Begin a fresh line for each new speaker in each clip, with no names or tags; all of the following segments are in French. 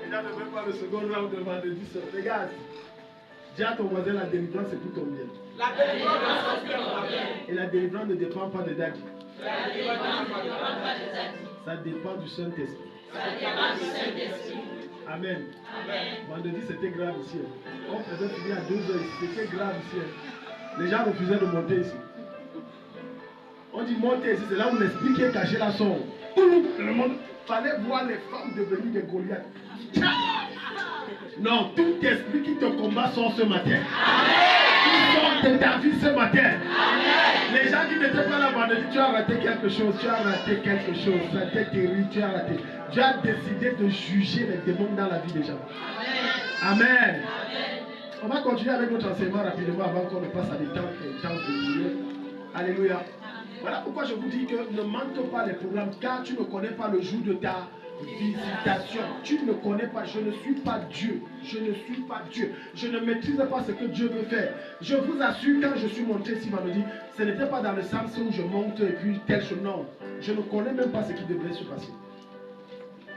gens ne veulent pas le second round de vendredi soir. Regarde. Dis à ton voisin, la délivrance c'est pour ton bien.
La délivrance c'est pour ton bien.
Et la délivrance ne dépend pas de Daddy.
La délivrance ne dépend pas de Daddy.
Ça dépend du Saint-Esprit.
Ça dépend du Saint-Esprit.
Amen.
Amen.
Vendredi c'était grave ici. On faisait finir à 2h ici. C'était grave ici. Les gens refusaient de monter ici. On dit monter ici, c'est là où l'esprit qui est caché là sort. Le monde fallait voir les femmes devenir des Goliaths. Non, tout esprit qui te combat sort ce matin. Qui sort de ta vie ce matin. Amen. Les gens qui n'étaient pas là vendredi, tu as raté quelque chose, tu as raté quelque chose. Ça a été terrible, tu as raté. Tu as décidé de juger les démons dans la vie des gens. Amen. Amen. On va continuer avec notre enseignement rapidement avant qu'on ne passe à des temps de prière. Alléluia. Voilà pourquoi je vous dis que ne manque pas les programmes, car tu ne connais pas le jour de ta visitation. Tu ne connais pas, je ne suis pas Dieu. Je ne suis pas Dieu. Je ne maîtrise pas ce que Dieu veut faire. Je vous assure, quand je suis monté ici vendredi, ce n'était pas dans le sens où je monte et puis tel chose. Non. Je ne connais même pas ce qui devrait se passer.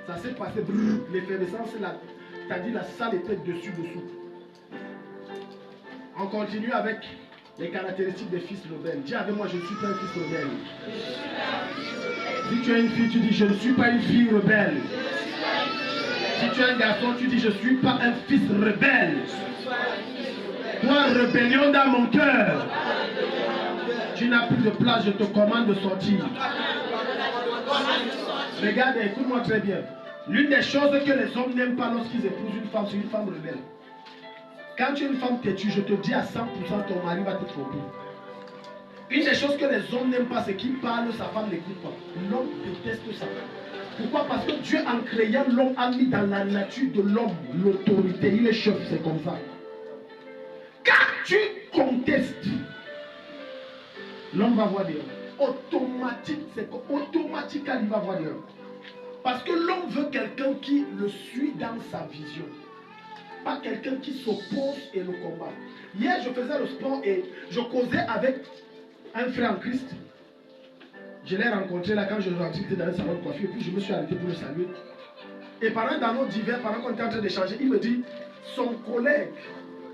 Ça s'est passé, l'effervescence, c'est-à-dire la salle était dessus-dessous. On continue avec les caractéristiques des fils rebelles. Dis avec moi, je ne suis pas un fils rebelle. Si tu es une fille, tu dis, je ne suis pas une fille rebelle. Si tu es un garçon, tu dis, je ne suis pas un fils rebelle. Toi, rébellion dans mon cœur. Tu n'as plus de place, je te commande de sortir. Regarde, écoute-moi très bien. L'une des choses que les hommes n'aiment pas lorsqu'ils épousent une femme, c'est une femme rebelle. Quand tu es une femme têtue, je te dis à 100%, ton mari va te tromper. Une des choses que les hommes n'aiment pas, c'est qu'ils parlent, sa femme n'écoute pas. L'homme déteste ça. Pourquoi? Parce que Dieu, en créant l'homme, a mis dans la nature de l'homme l'autorité. Il est chef, c'est comme ça. Quand tu contestes, l'homme va voir des hommes. Automatique, c'est automatiquement il va voir des hommes. Parce que l'homme veut quelqu'un qui le suit dans sa vision. Pas quelqu'un qui s'oppose et le combat. Hier, je faisais le sport et je causais avec un frère en Christ. Je l'ai rencontré là quand je rentrais dans un salon de coiffure. Puis je me suis arrêté pour le saluer. Et pendant dans nos divers, pendant qu'on était en train d'échanger, il me dit, son collègue,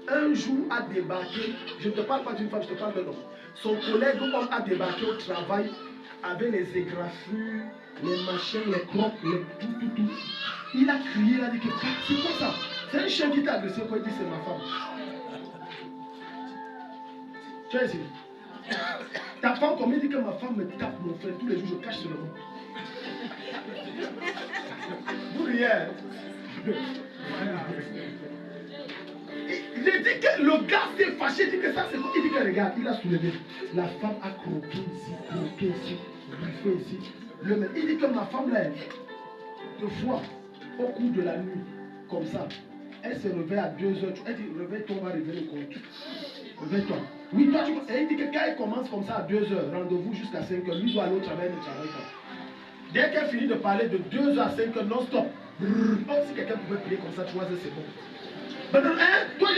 un jour a débarqué. Je ne te parle pas d'une femme, je te parle d'un homme. Son collègue homme a débarqué au travail avec les égraffures, les machins, les crocs, les tout. Il a crié, il a dit que c'est quoi ça? C'est un chien qui t'a agressé, quoi? Il dit c'est ma femme. Tu vois ici? Ta femme, comme il dit que ma femme me tape mon frère, tous les jours je cache sur le mot. Vous riez. Il dit que le gars s'est fâché, il dit que ça c'est quoi? Il dit que regarde, il a soulevé. La femme a croqué ici, griffé ici. Il dit que ma femme là, deux fois, au cours de la nuit, comme ça, elle se réveille à 2h. Elle dit, réveille-toi, on va réveiller le compte. Réveille-toi. Oui, toi, et il dit que quand elle commence comme ça à 2h, rendez-vous jusqu'à 5h, lui doit aller au travail, ne travaille pas. Dès qu'elle finit de parler de 2h à 5h non-stop, si quelqu'un pouvait prier comme ça, 3h, c'est bon. Toi,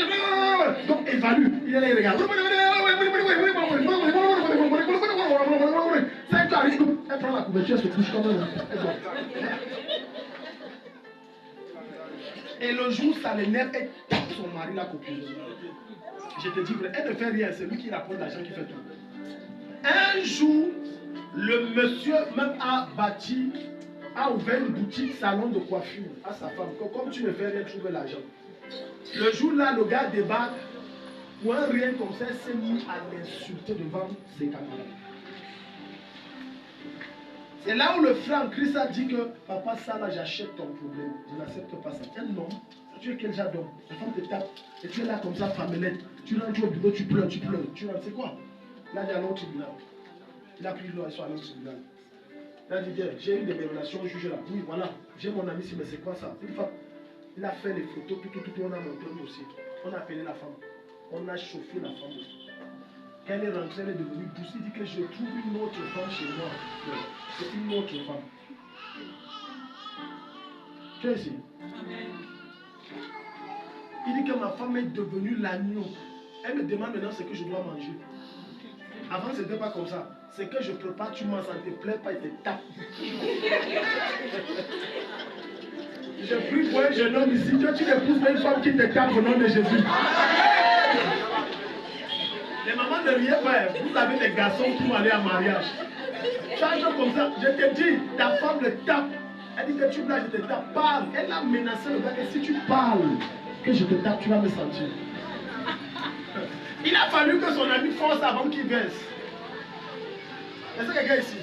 donc évalue. Il est là, il regarde. 5h arrive, elle prend la couverture, elle se couche comme un. Et le jour, ça l'énerve, elle tape son mari, la copine. Je te dis, elle ne fait rien, c'est lui qui rapporte l'argent qui fait tout. Un jour, le monsieur même a ouvert une boutique salon de coiffure à sa femme. Comme tu ne fais rien, trouver l'argent. Le jour là, le gars débarque, pour un rien comme ça, s'est mis à l'insulter devant ses camarades. C'est là où le frère en Christ a dit que papa, ça là, j'achète ton problème. Je n'accepte pas ça. Un homme, tu es quel genre d'homme? La femme te tape et tu es là comme ça, femmelette. Tu rentres au bureau, tu pleures. Tu rentres, c'est quoi? Il a dit à l'autre tribunal. Il a pris l'eau et soit à l'autre tribunal. Il a dit, j'ai eu des relations au juge là. Oui, voilà, j'ai mon ami ici, mais c'est quoi ça? Il a fait les photos, tout, on a monté un dossier. On a appelé la femme. On a chauffé la femme aussi. Quand elle est rentrée, elle est devenue douce. Il dit que je trouve une autre femme chez moi. C'est une autre femme. Tu es ici? Il dit que ma femme est devenue l'agneau. Elle me demande maintenant ce que je dois manger. Avant, ce n'était pas comme ça. C'est que je prépare, tu manges, ça ne te plaît pas, il te tape. Je prie pour un jeune homme ici, que tu épouses une femme qui te tape au nom de Jésus. Les mamans ne riez pas, vous avez des garçons qui vont aller en mariage. Tu as un truc comme ça, je te dis, ta femme le tape. Elle dit que tu blagues, je te tape, parle. Elle a menacé le gars que si tu parles, que je te tape, tu vas me sentir. Il a fallu que son ami force avant qu'il baisse. Est-ce que quelqu'un ici?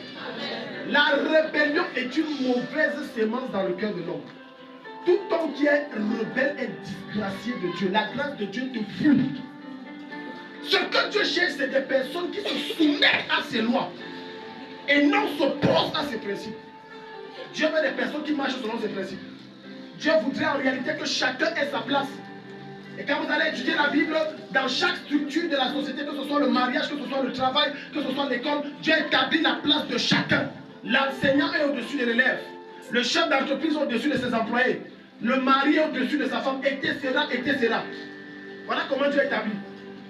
La rébellion est une mauvaise sémence dans le cœur de l'homme. Tout homme qui est rebelle est disgracié de Dieu. La grâce de Dieu te fuit. Ce que Dieu cherche, c'est des personnes qui se soumettent à ses lois et non s'opposent à ses principes. Dieu veut des personnes qui marchent selon ses principes. Dieu voudrait en réalité que chacun ait sa place. Et quand vous allez étudier la Bible, dans chaque structure de la société, que ce soit le mariage, que ce soit le travail, que ce soit l'école, Dieu établit la place de chacun. L'enseignant est au-dessus de l'élève. Le chef d'entreprise est au-dessus de ses employés. Le mari est au-dessus de sa femme, etc. Voilà comment Dieu établit.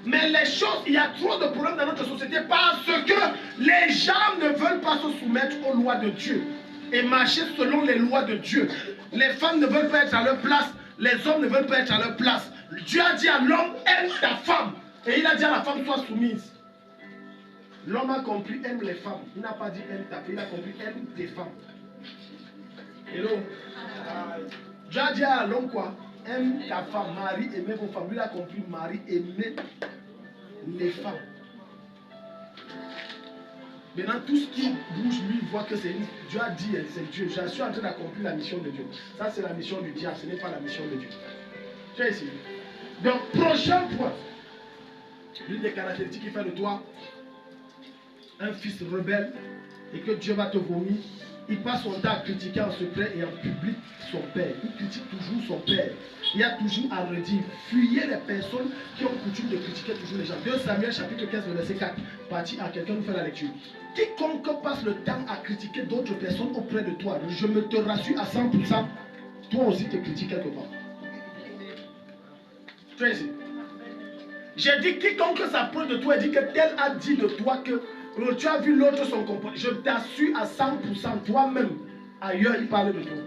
Mais les choses, il y a trop de problèmes dans notre société parce que les gens ne veulent pas se soumettre aux lois de Dieu et marcher selon les lois de Dieu. Les femmes ne veulent pas être à leur place, les hommes ne veulent pas être à leur place. Dieu a dit à l'homme, aime ta femme. Et il a dit à la femme, sois soumise. L'homme a compris, aime les femmes. Il n'a pas dit aime ta femme, il a compris, aime tes femmes. Hello. Dieu a dit à l'homme quoi? Aime ta femme, Marie, aimez vos femmes. Lui, il a compris, Marie, aimez les femmes. Maintenant, tout ce qui bouge, lui, voit que c'est Dieu a dit, c'est Dieu. Je suis en train d'accomplir la mission de Dieu. Ça, c'est la mission du diable, ce n'est pas la mission de Dieu. Tu es ici. Donc, prochain point. L'une des caractéristiques qui fait de toi un fils rebelle et que Dieu va te vomir. Il passe son temps à critiquer en secret et en public son père. Il critique toujours son père. Il y a toujours à redire. Fuyez les personnes qui ont coutume de critiquer toujours les gens. 2 Samuel chapitre 15 verset 4. Partie à quelqu'un nous fait la lecture. Quiconque passe le temps à critiquer d'autres personnes auprès de toi, je me te rassure à 100%, toi aussi te critiques quelque part. Tu es ici. J'ai dit quiconque s'approche de toi et dit que tel a dit de toi que tu as vu l'autre son comportement. Je t'assure à 100%, toi-même, ailleurs, il parle de toi.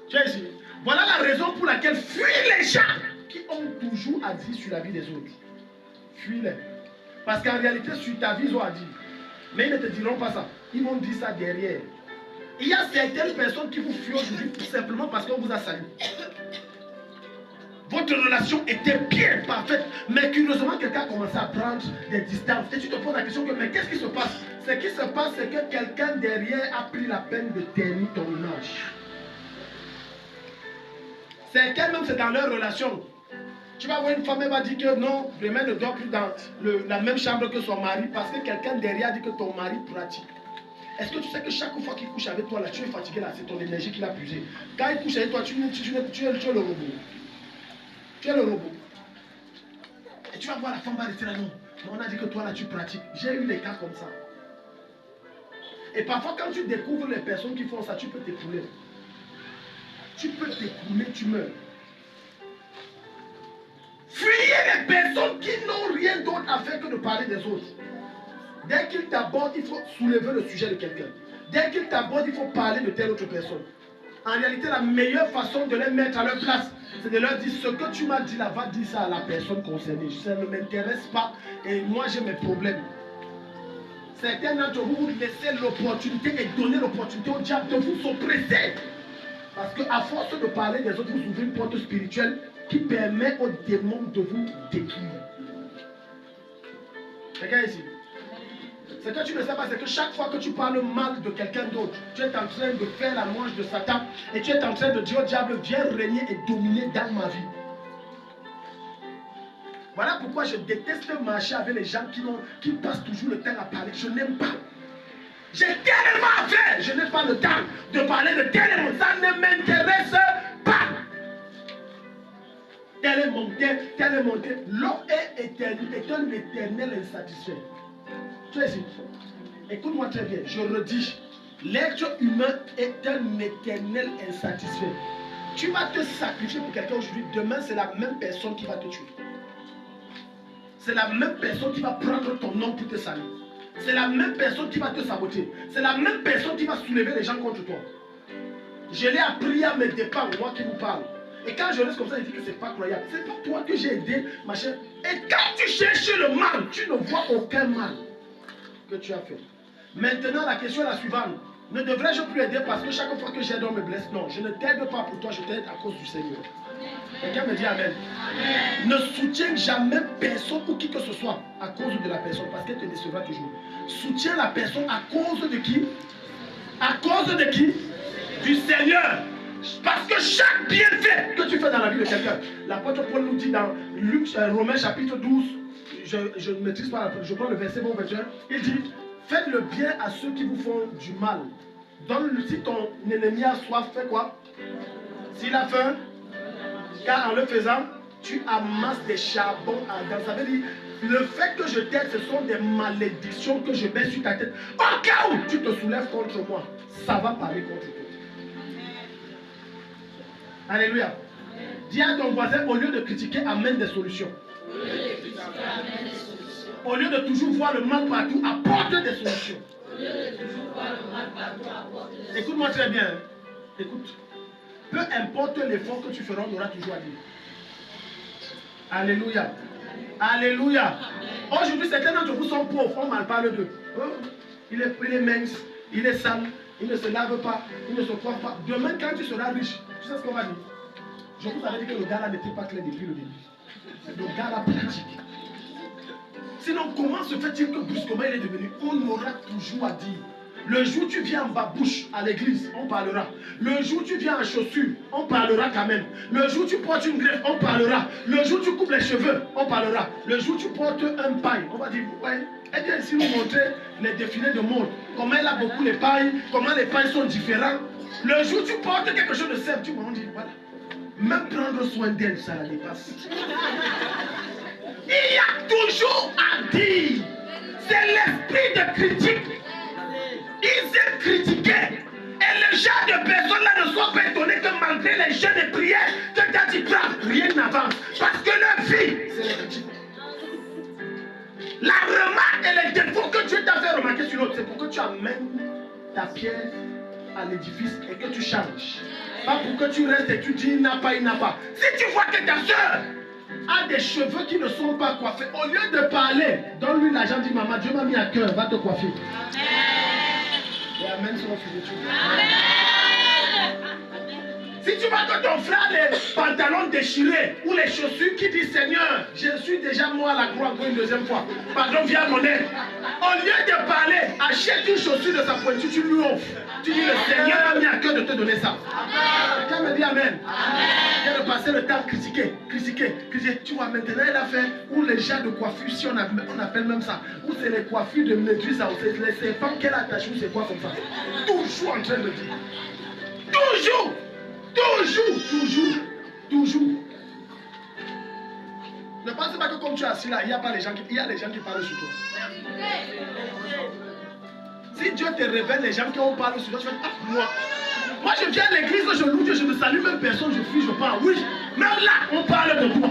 Tu es ici. Voilà la raison pour laquelle fuis les gens qui ont toujours à dire sur la vie des autres. Fuis-les. Parce qu'en réalité, sur ta vie, ils ont à dire. Mais ils ne te diront pas ça. Ils vont dire ça derrière. Il y a certaines personnes qui vous fuient aujourd'hui tout simplement parce qu'on vous a salué. Votre relation était bien parfaite, mais curieusement, quelqu'un a commencé à prendre des distances. Et tu te poses la question, mais qu'est-ce qui se passe? Ce qui se passe, c'est que quelqu'un derrière a pris la peine de ternir ton image. Certains même, c'est dans leur relation. Tu vas voir une femme, elle va dire que non, demain ne dort plus dans la même chambre que son mari parce que quelqu'un derrière a dit que ton mari pratique. Est-ce que tu sais que chaque fois qu'il couche avec toi, là, tu es fatigué, là, c'est ton énergie qu'il a puisé. Quand il couche avec toi, tu es le robot. Tu es le robot. Et tu vas voir la femme va rester là, non. On a dit que toi là tu pratiques. J'ai eu des cas comme ça. Et parfois quand tu découvres les personnes qui font ça, tu peux t'écrouler. Tu peux t'écrouler, tu meurs. Fuyez les personnes qui n'ont rien d'autre à faire que de parler des autres. Dès qu'ils t'abordent, il faut soulever le sujet de quelqu'un. Dès qu'ils t'abordent, il faut parler de telle autre personne. En réalité, la meilleure façon de les mettre à leur place, c'est de leur dire ce que tu m'as dit là, va dire ça à la personne concernée. Ça ne m'intéresse pas et moi j'ai mes problèmes. Certains d'entre vous, vous laissez l'opportunité et donnez l'opportunité au diable de vous s'oppresser. Parce qu'à force de parler des autres, vous ouvrez une porte spirituelle qui permet aux démons de vous détruire. Quelqu'un ici? Ce que tu ne sais pas, c'est que chaque fois que tu parles mal de quelqu'un d'autre, tu es en train de faire la louange de Satan et tu es en train de dire au diable, viens régner et dominer dans ma vie. Voilà pourquoi je déteste marcher avec les gens qui passent toujours le temps à parler. Je n'aime pas. J'ai tellement à faire, je n'ai pas le temps de parler de tel et mon. Ça ne m'intéresse pas. Tel est mon tel est mon tel. L'homme est un éternel insatisfait. Tu es ici. Écoute-moi très bien, je redis. L'être humain est un éternel insatisfait. Tu vas te sacrifier pour quelqu'un aujourd'hui, demain c'est la même personne qui va te tuer. C'est la même personne qui va prendre ton nom pour te saluer. C'est la même personne qui va te saboter. C'est la même personne qui va soulever les gens contre toi. Je l'ai appris à mes dépens, moi qui vous parle. Et quand je reste comme ça, je dis que c'est pas croyable. C'est pas toi que j'ai aidé, machin. Et quand tu cherches le mal, tu ne vois aucun mal que tu as fait. Maintenant, la question est la suivante. Ne devrais-je plus aider parce que chaque fois que j'aide, on me blesse? Non, je ne t'aide pas pour toi, je t'aide à cause du Seigneur. Quelqu'un me dit Amen. Ne soutiens jamais personne ou qui que ce soit à cause de la personne parce qu'elle te décevra toujours. Soutiens la personne à cause de qui? À cause de qui? Du Seigneur. Parce que chaque bienfait que tu fais dans la vie de quelqu'un, l'apôtre Paul nous dit dans Romains chapitre 12, je ne maîtrise pas, je prends le verset 21, il dit, faites le bien à ceux qui vous font du mal. Si ton ennemi a soif, fais quoi? S'il a faim, car en le faisant, tu amasses des charbons ardents. Ça veut dire, le fait que je t'aide, ce sont des malédictions que je mets sur ta tête. Au cas où tu te soulèves contre moi, ça va parler contre toi. Alléluia. Dis à ton voisin, au lieu de critiquer, amène des solutions. Au lieu de toujours voir le mal partout, apporte des solutions. Écoute-moi très bien. Écoute. Peu importe l'effort que tu feras, on aura toujours à dire. Alléluia. Alléluia. Aujourd'hui, certains d'entre vous sont pauvres, on mal parle d'eux. Oh, il est mince, il est sale, il ne se lave pas, il ne se coiffe pas. Demain, quand tu seras riche, tu sais ce qu'on va dire? Je vous avais dit que le gars là n'était pas clair depuis le début. Le gars là pratique. Sinon, comment se fait-il que brusquement il est devenu? On aura toujours à dire. Le jour où tu viens en babouche à l'église, on parlera. Le jour où tu viens en chaussures, on parlera quand même. Le jour où tu portes une greffe, on parlera. Le jour où tu coupes les cheveux, on parlera. Le jour où tu portes un paille, on va dire, ouais, elle vient ici nous montrer les défilés de mode. Comment elle a beaucoup les pailles, comment les pailles sont différentes. Le jour où tu portes quelque chose de simple, tu m'en dis, voilà. Même prendre soin d'elle, ça la dépasse. Il y a toujours à dire. C'est l'esprit de critique. Ils aiment critiquer. Et le genre de personnes-là ne sont pas étonnés que malgré les jeux de prière, que quand ils parlent, rien n'avance. Parce que leur vie, c'est la critique. La remarque et les défauts que Dieu t'a fait remarquer sur l'autre, c'est pour que tu amènes ta pierre à l'édifice et que tu changes. Pas pour que tu restes et tu dis il n'a pas, il n'a pas. Si tu vois que ta soeur a des cheveux qui ne sont pas coiffés, au lieu de parler, donne-lui l'argent, dis maman, Dieu m'a mis à cœur, va te coiffer. Et amen sur amen. Si tu vois que ton frère a les pantalons déchirés ou les chaussures qui disent Seigneur, je suis déjà moi à la croix encore une deuxième fois. Pardon, viens à mon aide. Au lieu de parler, achète une chaussure de sa pointure, tu lui offres. Tu dis le Seigneur m'a mis à cœur de te donner ça. Quelqu'un me dit amen. Il vient de passer le temps à critiquer. Tu vois maintenant elle a fait, ou les gens de coiffure, si on appelle même ça, ou c'est les coiffures de Méduse, c'est les femmes qu'elle attache, ou c'est quoi comme ça. Toujours en train de dire. Toujours. Ne pense pas que comme tu es assis là, il y a les gens qui parlent sur toi. Si Dieu te révèle les gens qui ont parlé sur toi, tu vas dire, moi je viens à l'église, je loue Dieu, je ne salue même personne, je fuis, je parle. Oui, même là, on parle de toi.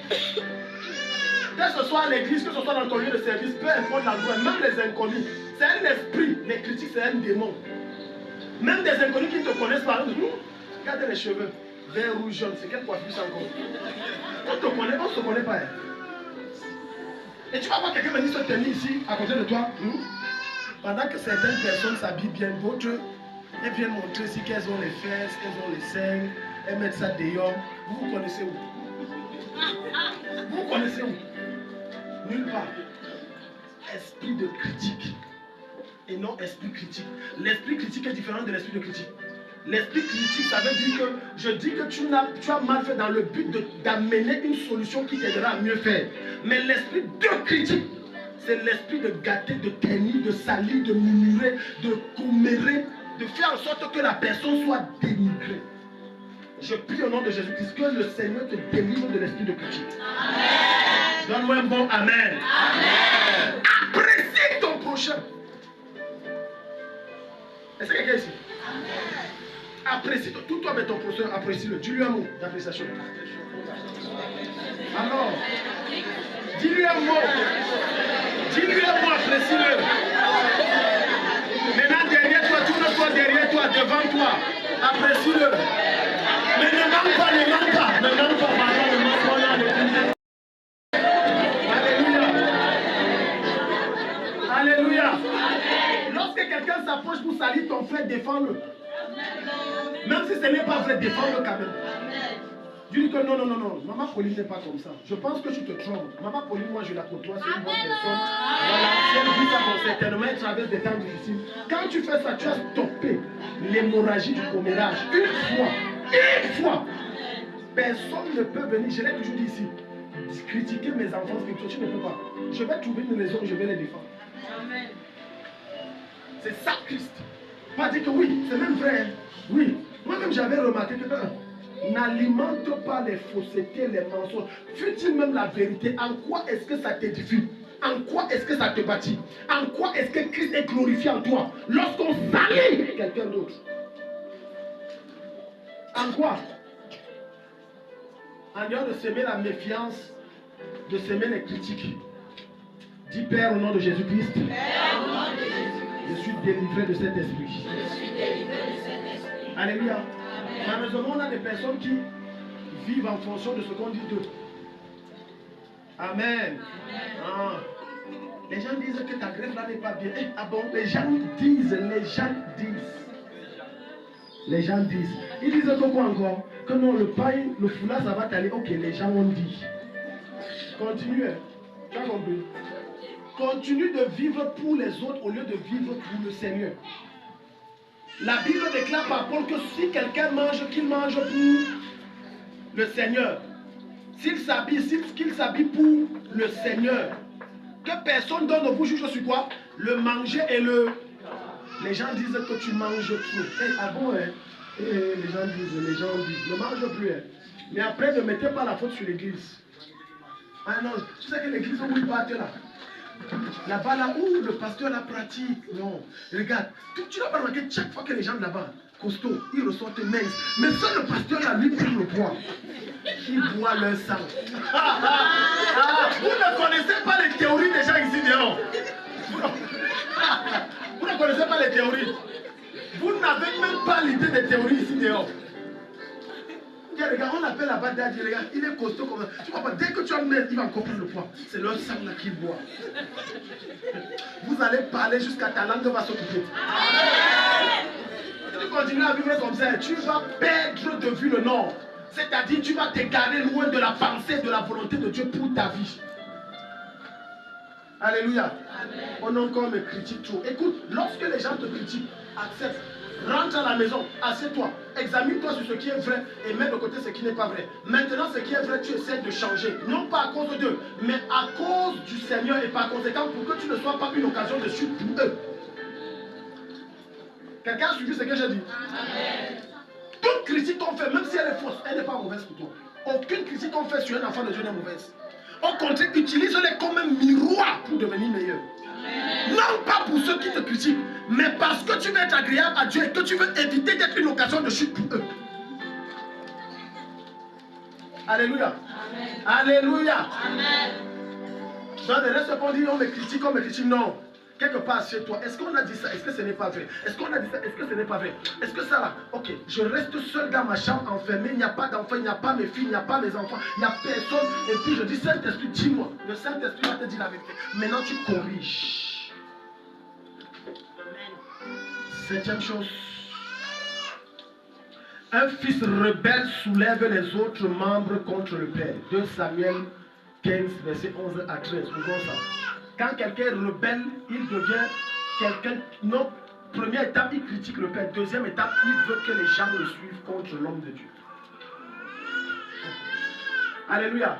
Que ce soit à l'église, que ce soit dans ton lieu de service, peu importe l'endroit, même les inconnus, c'est un esprit, les critiques, c'est un démon. Même des inconnus qui ne te connaissent pas, regardez les cheveux, vert, rouge, jaune, c'est quelle coiffure ça encore? On ne se connaît pas. Hein. Et tu vas voir quelqu'un venir se tenir ici, à côté de toi, pendant que certaines personnes s'habillent bien, d'autres, elles viennent montrer ici qu'elles ont les fesses, qu'elles ont les seins, elles mettent ça dehors. Vous vous connaissez où? Vous connaissez où? Nulle part. Esprit de critique. Et non esprit critique. L'esprit critique est différent de l'esprit de critique. L'esprit critique, ça veut dire que je dis que tu as mal fait dans le but d'amener une solution qui t'aidera à mieux faire. Mais l'esprit de critique, c'est l'esprit de gâter, de ternir, de salir, de murmurer, de commérer, de faire en sorte que la personne soit dénigrée. Je prie au nom de Jésus-Christ que le Seigneur te délivre de l'esprit de critique. Amen. Donne-moi un bon amen. Amen. Apprécie ton prochain. Est-ce qu'il y a quelqu'un ici? Apprécie tout toi avec ton prochain, apprécie-le. Dis-lui un mot d'appréciation. Alors, dis-lui un mot. Dis-lui un mot, apprécie-le. Maintenant derrière toi, tourne-toi derrière toi, devant toi. Apprécie-le. Mais ne manque pas, ne manque pas. Ne manque pas, pardon, ne manque pas. Alléluia. Alléluia. Lorsque quelqu'un s'approche pour salir ton frère, défends-le. Même si ce n'est pas vrai, défends-le quand même. Tu dis que non, non, non, non, Maman Pauline n'est pas comme ça. Je pense que tu te trompes. Maman Pauline, moi je la côtoie, c'est une bonne personne. Voilà, si elle vit ça, bon, certainement elle traverse des temps difficiles. Quand tu fais ça, tu as stoppé l'hémorragie du commérage. Une fois. Personne ne peut venir, je l'ai toujours dit ici, critiquer mes enfants spirituels, tu ne peux pas. Je vais trouver une raison, je vais les défendre. Amen. C'est ça Christ. Pas dire que oui, c'est même vrai. Oui, moi-même j'avais remarqué que n'alimente pas les faussetés, les mensonges. Fut-il même la vérité, en quoi est-ce que ça t'édifie? En quoi est-ce que ça te bâtit? En quoi est-ce que Christ est glorifié en toi lorsqu'on salit quelqu'un d'autre? En quoi? En dehors de s'aimer la méfiance, de s'aimer les critiques. Dis Père au nom de Jésus-Christ. Je suis délivré de cet esprit. Alléluia. Malheureusement, on a des personnes qui vivent en fonction de ce qu'on dit d'eux. Amen. Ah. Les gens disent que ta greffe là n'est pas bien. Ah bon, les gens disent. Les gens disent. Ils disent que quoi encore? Que non, le pain, le foulard, ça va t'aller. Ok, les gens ont dit. Continue. Tu as compris? Continue de vivre pour les autres au lieu de vivre pour le Seigneur. La Bible déclare par Paul que si quelqu'un mange, qu'il mange pour le Seigneur. Qu'il s'habille pour le Seigneur. Que personne donne vous juge sur quoi? Le manger et le... Les gens disent que tu manges trop. Ah bon, hein? Les gens disent, ne mange plus. Hein? Mais après, ne mettez pas la faute sur l'église. Ah non, tu sais que l'église où ils partent là. Là-bas, là où le pasteur la pratique. Non, regarde, tu n'as pas remarqué chaque fois que les gens là-bas, costauds, ils ressortent minces. Mais seul le pasteur là, lui, prend le poids. Il boit leur sang. Vous ne connaissez pas les théories des gens ici dehors. Vous ne connaissez pas les théories. Vous n'avez même pas l'idée des théories ici dehors. Regarde, on appelle la bas daddy, regarde, il est costaud comme ça. Tu vois pas, dès que tu amènes, il va encore prendre le poids. C'est leur sang là qu'il boit. Vous allez parler jusqu'à ta langue va s'occuper. Si tu continues à vivre comme ça, tu vas perdre de vue le nord. C'est-à-dire, tu vas t'égarer loin de la pensée, de la volonté de Dieu pour ta vie. Alléluia. On a encore me critique trop. Écoute, lorsque les gens te critiquent, accepte. Rentre à la maison, assieds-toi, examine-toi sur ce qui est vrai et mets de côté ce qui n'est pas vrai. Maintenant, ce qui est vrai, tu essaies de changer. Non pas à cause d'eux, mais à cause du Seigneur et par conséquent pour que tu ne sois pas une occasion de chute pour eux. Quelqu'un a suivi ce que j'ai dit? Amen. Toute critique qu'on fait, même si elle est fausse, elle n'est pas mauvaise pour toi. Aucune critique qu'on fait sur un enfant de Dieu n'est mauvaise. Au contraire, utilise-les comme un miroir pour devenir meilleur. Non pas pour ceux qui te critiquent, mais parce que tu veux être agréable à Dieu et que tu veux éviter d'être une occasion de chute pour eux. Alléluia. Amen. Alléluia. Amen. Dans les restes, on dit on me critique, non. Quelque part chez toi, est-ce qu'on a dit ça? Est-ce que ce n'est pas vrai? Est-ce qu'on a dit ça? Est-ce que ce n'est pas vrai? Est-ce que ça là? Ok, je reste seul dans ma chambre enfermé, il n'y a pas d'enfants, il n'y a pas mes filles, il n'y a pas mes enfants, il n'y a personne. Et puis je dis, Saint-Esprit, dis-moi. Le Saint-Esprit va te dire la vérité. Maintenant tu corriges. Septième chose. Un fils rebelle soulève les autres membres contre le Père. 2 Samuel 15, verset 11 à 13. Vous voyez ça? Quand quelqu'un est rebelle, il devient quelqu'un... Non, première étape, il critique le Père. Deuxième étape, il veut que les gens le suivent contre l'homme de Dieu. Alléluia.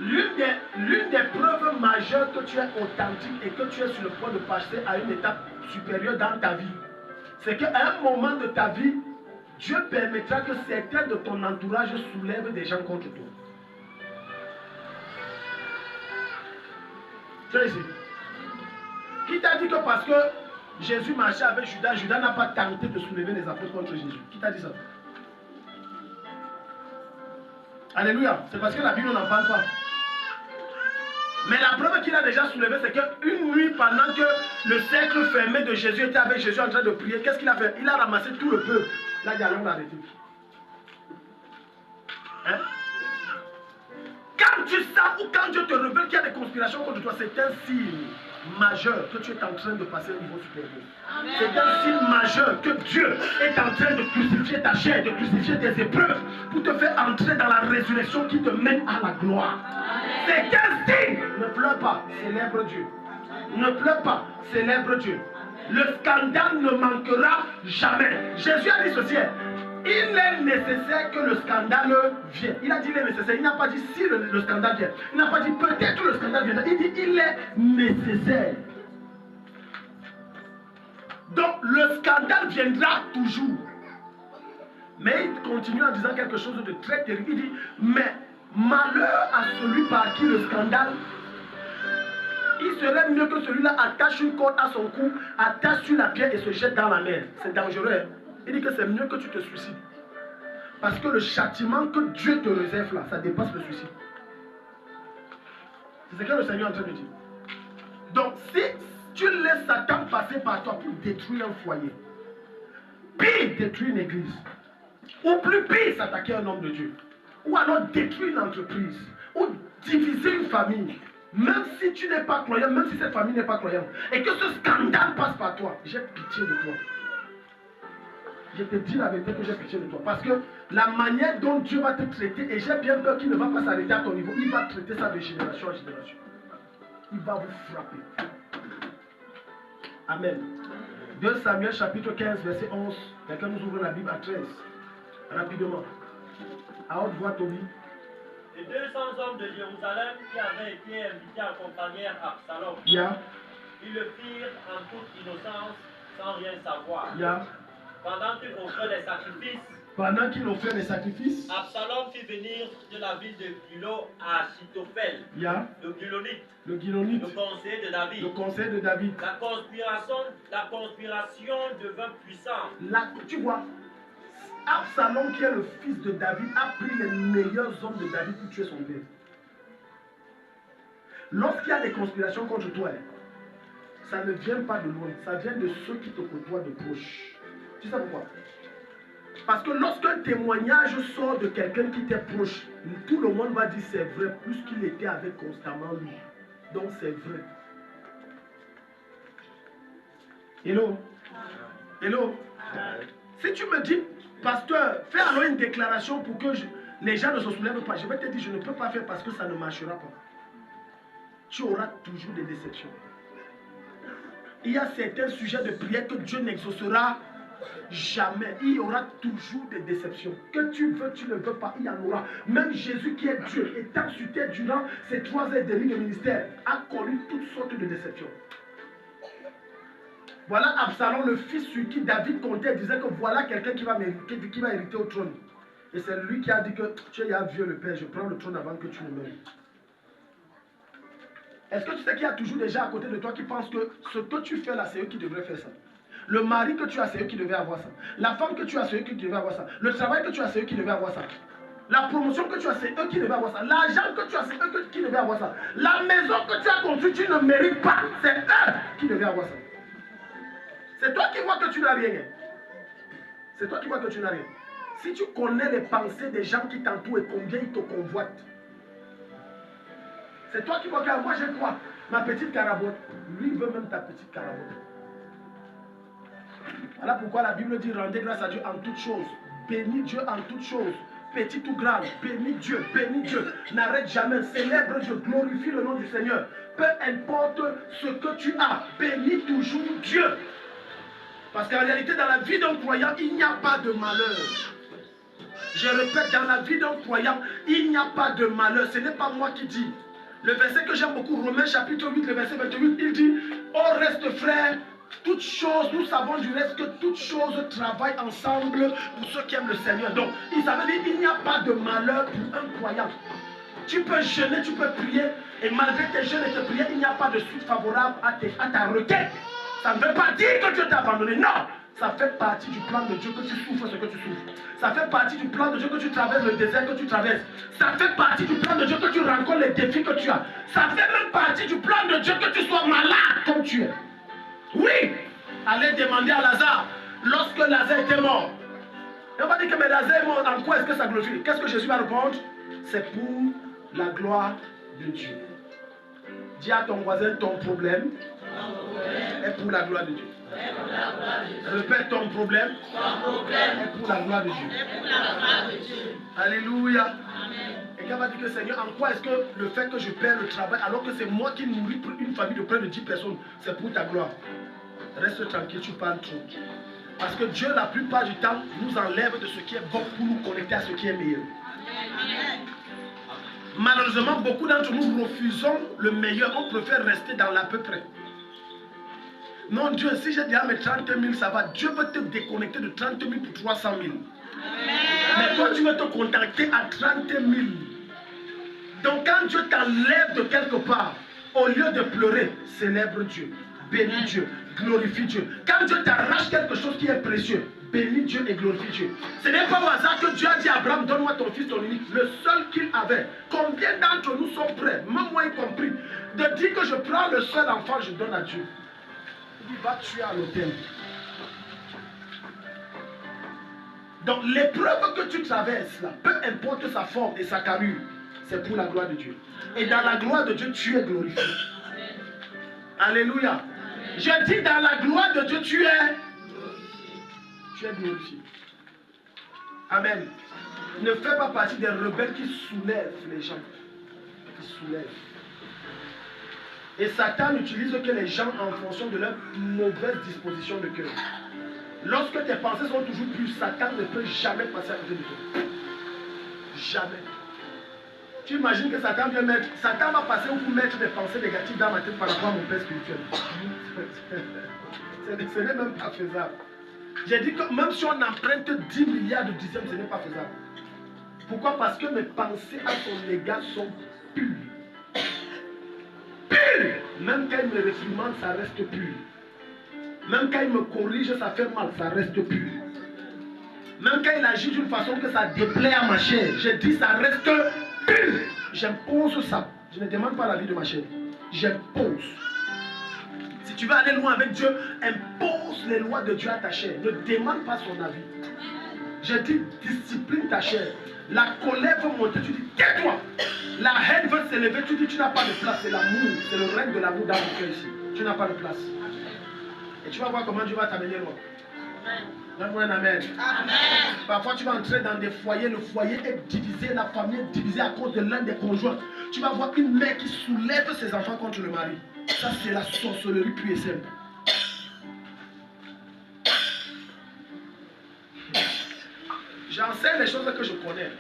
L'une des preuves majeures que tu es authentique et que tu es sur le point de passer à une étape supérieure dans ta vie, c'est qu'à un moment de ta vie, Dieu permettra que certains de ton entourage soulèvent des gens contre toi. Tu es ici. Qui t'a dit que parce que Jésus marchait avec Judas, Judas n'a pas tenté de soulever les apôtres contre Jésus? Qui t'a dit ça? Alléluia. C'est parce que la Bible n'en parle pas. Mais la preuve qu'il a déjà soulevée, c'est qu'une nuit, pendant que le cercle fermé de Jésus était avec Jésus en train de prier, qu'est-ce qu'il a fait? Il a ramassé tout le peuple. Là, il y a l'homme arrêté. Hein? Quand tu sens ou quand Dieu te révèle qu'il y a des conspirations contre toi, c'est un signe majeur que tu es en train de passer au niveau supérieur. C'est un signe majeur que Dieu est en train de crucifier ta chair, de crucifier tes épreuves pour te faire entrer dans la résurrection qui te mène à la gloire. C'est un signe. Ne pleure pas, célèbre Dieu. Ne pleure pas, célèbre Dieu. Le scandale ne manquera jamais. Jésus a dit ceci. Il est nécessaire que le scandale vienne. Il a dit il est nécessaire. Il n'a pas dit si le scandale vient. Il n'a pas dit peut-être le scandale viendra. Il dit il est nécessaire. Donc le scandale viendra toujours. Mais il continue en disant quelque chose de très terrible. Il dit mais malheur à celui par qui le scandale. Il serait mieux que celui-là attache une corde à son cou, attache sur la pierre et se jette dans la mer. C'est dangereux. Hein? Il dit que c'est mieux que tu te suicides. Parce que le châtiment que Dieu te réserve là, ça dépasse le suicide. C'est ce que le Seigneur est en train de dire. Donc si tu laisses Satan passer par toi pour détruire un foyer, pire détruire une église, ou plus pire s'attaquer à un homme de Dieu, ou alors détruire une entreprise, ou diviser une famille, même si tu n'es pas croyant, même si cette famille n'est pas croyante, et que ce scandale passe par toi, j'ai pitié de toi. Je te dis la vérité que j'ai pitié de toi. Parce que la manière dont Dieu va te traiter, et j'ai bien peur qu'il ne va pas s'arrêter à ton niveau, il va traiter ça de génération en génération. Il va vous frapper. Amen. 2 Samuel chapitre 15, verset 11. Quelqu'un nous ouvre la Bible à 13. Rapidement. À haute voix, Toby.
Les 200 hommes de Jérusalem qui avaient été invités à accompagner Absalom,
Yeah.
ils le firent en toute innocence, sans rien savoir.
Yeah.
Pendant qu'ils offraient des sacrifices,
Pendant qu'il offrait les sacrifices,
Absalom fit venir de la ville de Gilo à Achitophel,
yeah.
le Gilonite,
Le Gilonite,
le conseiller de David.
le conseil de David.
La conspiration devint puissante.
Là, tu vois, Absalom, qui est le fils de David, a pris les meilleurs hommes de David pour tuer son père. Lorsqu'il y a des conspirations contre toi, ça ne vient pas de loin, ça vient de ceux qui te côtoient de proche. Tu sais pourquoi? Parce que lorsqu'un témoignage sort de quelqu'un qui t'est proche, tout le monde va dire c'est vrai, plus qu'il était avec constamment lui. Donc c'est vrai. Hello? Hello? Si tu me dis, pasteur, fais alors une déclaration pour que les gens ne se soulèvent pas, je vais te dire, je ne peux pas faire parce que ça ne marchera pas. Tu auras toujours des déceptions. Il y a certains sujets de prière que Dieu n'exaucera jamais. Il y aura toujours des déceptions. Que tu veux, tu ne veux pas, il y en aura. Même Jésus qui est Dieu, étant sur terre durant ces 3 ans et demi de ministère, a connu toutes sortes de déceptions. Voilà Absalom, le fils sur qui David comptait, disait que voilà quelqu'un qui va hériter au trône. Et c'est lui qui a dit que tu es un vieux le père, je prends le trône avant que tu ne meurs. Est-ce que tu sais qu'il y a toujours des gens à côté de toi qui pensent que ce que tu fais là, c'est eux qui devraient faire ça? Le mari que tu as, c'est eux qui devaient avoir ça. La femme que tu as, c'est eux qui devaient avoir ça. Le travail que tu as, c'est eux qui devaient avoir ça. La promotion que tu as, c'est eux qui devaient avoir ça. L'argent que tu as, c'est eux qui devaient avoir ça. La maison que tu as construite, tu ne mérites pas. C'est eux qui devaient avoir ça. C'est toi qui vois que tu n'as rien. C'est toi qui vois que tu n'as rien. Si tu connais les pensées des gens qui t'entourent et combien ils te convoitent, c'est toi qui vois que moi j'ai quoi? Ma petite carabote. Lui veut même ta petite carabote. Voilà pourquoi la Bible dit rendez grâce à Dieu en toutes choses. Bénis Dieu en toutes choses. Petit ou grand, bénis Dieu, bénis Dieu. N'arrête jamais, célèbre Dieu, glorifie le nom du Seigneur. Peu importe ce que tu as, bénis toujours Dieu. Parce qu'en réalité, dans la vie d'un croyant, il n'y a pas de malheur. Je répète, dans la vie d'un croyant, il n'y a pas de malheur. Ce n'est pas moi qui dis. Le verset que j'aime beaucoup, Romains chapitre 8, le verset 28, il dit, au reste frère, toutes choses, nous savons du reste que toutes choses travaillent ensemble pour ceux qui aiment le Seigneur. Donc, il savait dire, il n'y a pas de malheur pour un croyant. Tu peux jeûner, tu peux prier, et malgré tes jeûnes et tes prières, il n'y a pas de suite favorable à ta requête. Ça ne veut pas dire que Dieu t'a abandonné, non. Ça fait partie du plan de Dieu que tu souffres ce que tu souffres. Ça fait partie du plan de Dieu que tu traverses le désert que tu traverses. Ça fait partie du plan de Dieu que tu rencontres les défis que tu as. Ça fait même partie du plan de Dieu que tu sois malade comme tu es. Oui, allez demander à Lazare, lorsque Lazare était mort. Et on va dire que mais Lazare est mort, en quoi est-ce que ça glorifie? Qu'est-ce que Jésus va répondre? C'est pour la gloire de Dieu. Dis à ton voisin, ton problème est pour la gloire de Dieu. Répète, ton problème est pour la gloire de Dieu. Alléluia. Et quand on va dire que Seigneur, en quoi est-ce que le fait que je perds le travail alors que c'est moi qui nourris une famille de près de 10 personnes, c'est pour ta gloire? Reste tranquille, tu parles trop. Parce que Dieu, la plupart du temps, nous enlève de ce qui est bon pour nous connecter à ce qui est meilleur. Malheureusement, beaucoup d'entre nous refusons le meilleur. On préfère rester dans l'à peu près. Non, Dieu, si j'ai déjà mes 30 000, ça va. Dieu veut te déconnecter de 30 000 pour 300 000. Mais toi, tu veux te contenter à 30 000. Donc, quand Dieu t'enlève de quelque part, au lieu de pleurer, célèbre Dieu, bénis Dieu, glorifie Dieu. Quand Dieu t'arrache quelque chose qui est précieux, bénis Dieu et glorifie Dieu. Ce n'est pas au hasard que Dieu a dit à Abraham, donne-moi ton fils, ton unique, le seul qu'il avait. Combien d'entre nous sont prêts, même moi y compris, de dire que je prends le seul enfant, je donne à Dieu. Il va tuer à l'autel. Donc l'épreuve que tu traverses, là, peu importe sa forme et sa carrure, c'est pour la gloire de Dieu. Et dans la gloire de Dieu, tu es glorifié. Alléluia. Je dis dans la gloire de Dieu, tu es glorifié. Amen. Ne fais pas partie des rebelles qui soulèvent les gens. Qui soulèvent. Et Satan n'utilise que les gens en fonction de leur mauvaise disposition de cœur. Lorsque tes pensées sont toujours pures, Satan ne peut jamais passer à côté de toi. Jamais. Tu imagines que Satan vient mettre, Satan va passer pour mettre des pensées négatives dans ma tête par rapport à mon père spirituel. Ce n'est même pas faisable. J'ai dit que même si on emprunte 10 milliards de dixièmes, ce n'est pas faisable. Pourquoi? Parce que mes pensées à son égard sont pures. Pur. Même quand il me réprimande, ça reste pur. Même quand il me corrige, ça fait mal, ça reste pur. Même quand il agit d'une façon que ça déplaît à ma chair, je dis ça reste pur. J'impose ça. Je ne demande pas l'avis de ma chair. J'impose. Si tu veux aller loin avec Dieu, impose les lois de Dieu à ta chair. Ne demande pas son avis. Je dis discipline ta chair. La colère veut monter, tu dis tais-toi. La haine veut s'élever, tu dis tu n'as pas de place. C'est l'amour, c'est le règne de l'amour dans ton cœur ici. Tu n'as pas de place. Et tu vas voir comment Dieu va t'amener loin. Donne-moi un amen. Amen. Parfois tu vas entrer dans des foyers, le foyer est divisé, la famille est divisée à cause de l'un des conjoints. Tu vas voir une mère qui soulève ses enfants contre le mari. Ça c'est la sorcellerie pure et simple. J'enseigne les choses que je connais.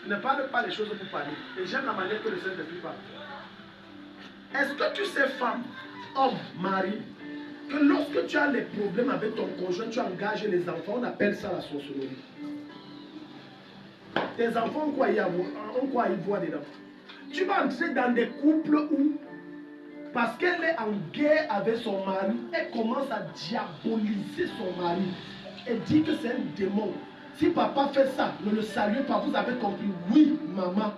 Je ne parle pas les choses pour parler. Et j'aime la manière que le Saint-Esprit parle. Est-ce que tu sais, femme, homme, mari, que lorsque tu as les problèmes avec ton conjoint, tu engages les enfants, on appelle ça la sorcellerie. Tes enfants ont quoi y voir dedans? Tu vas entrer dans des couples où, parce qu'elle est en guerre avec son mari, elle commence à diaboliser son mari. Elle dit que c'est un démon. Si papa fait ça, ne le saluez pas, vous avez compris. Oui, maman.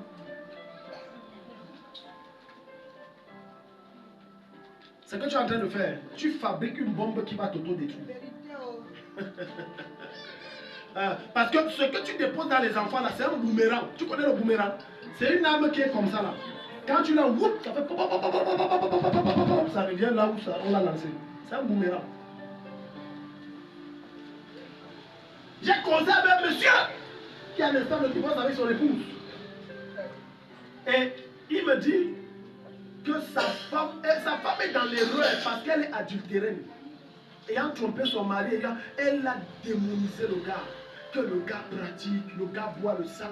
Ce que tu es en train de faire, tu fabriques une bombe qui va t'auto-détruire. Parce que ce que tu déposes dans les enfants là, c'est un boomerang. Tu connais le boomerang? C'est une arme qui est comme ça là. Quand tu la whoop, ça fait ça revient là où on l'a lancé. C'est un boomerang. J'ai causé avec un monsieur qui a l'instant de divorce avec son épouse. Et il me dit que sa femme est dans l'erreur parce qu'elle est adultérine. Ayant trompé son mari, elle a démonisé le gars. Que le gars pratique, le gars boit le sang,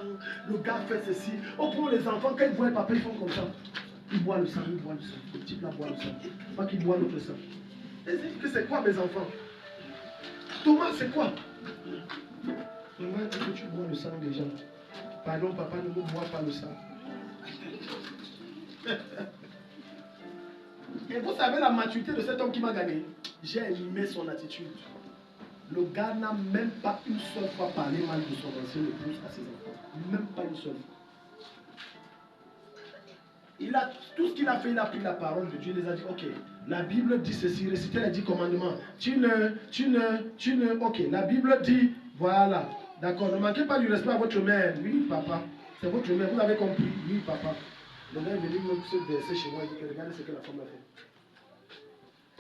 le gars fait ceci. Au point les enfants, quand ils voient le papa, ils font comme ça. Ils boivent le sang, ils boivent le sang. Le petit là boit le sang. Pas qu'il boit notre sang. Et c'est quoi mes enfants? Thomas, c'est quoi? Maman, est-ce que tu bois le sang des gens? Pardon, papa, ne me bois pas le sang. Et vous savez la maturité de cet homme qui m'a gagné? J'ai aimé son attitude. Le gars n'a même pas une seule fois parlé mal de son ancien épouse à ses enfants. Même pas une seule fois. Tout ce qu'il a fait, il a pris la parole de Dieu, il les a dit, ok, la Bible dit ceci, réciter les 10 commandements. Ok, la Bible dit, voilà, d'accord, ne manquez pas du respect à votre mère. Oui, papa, c'est votre mère, vous avez compris. Oui, papa. Le gars est venu me verser chez moi et dit que regardez ce que la femme a fait.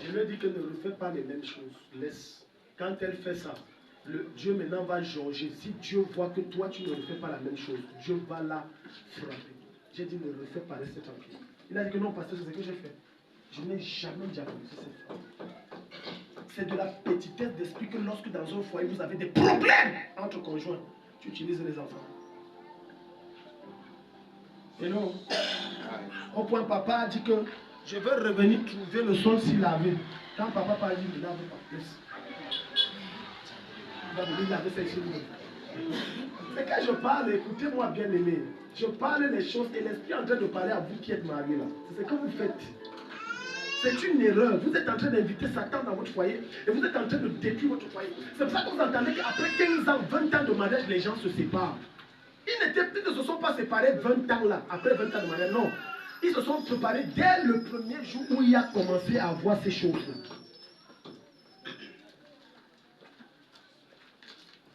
Je lui ai dit que ne refais pas les mêmes choses, laisse. Quand elle fait ça, Dieu maintenant va jauger. Si Dieu voit que toi tu ne refais pas la même chose, Dieu va la frapper. J'ai dit, ne le fais pas, reste tranquille. Il a dit que non, pasteur, c'est ce que j'ai fait. Je n'ai jamais diagnosé cette femme. C'est de la petitesse d'esprit que lorsque dans un foyer, vous avez des problèmes entre conjoints, tu utilises les enfants. Et non. Au point, papa a dit que je veux revenir trouver le sol s'il lavé. Quand papa parle, il ne lave pas plus. Il va venir laver ses cheveux. C'est quand je parle, écoutez-moi bien aimé. Je parle les choses et l'esprit est en train de parler à vous qui êtes mariés là. C'est ce que vous faites. C'est une erreur. Vous êtes en train d'inviter Satan dans votre foyer et vous êtes en train de détruire votre foyer. C'est pour ça que vous entendez qu'après 15 ans, 20 ans de mariage, les gens se séparent. Ils ne se sont pas séparés 20 ans là, après 20 ans de mariage, non. Ils se sont séparés dès le premier jour où il a commencé à voir ces choses.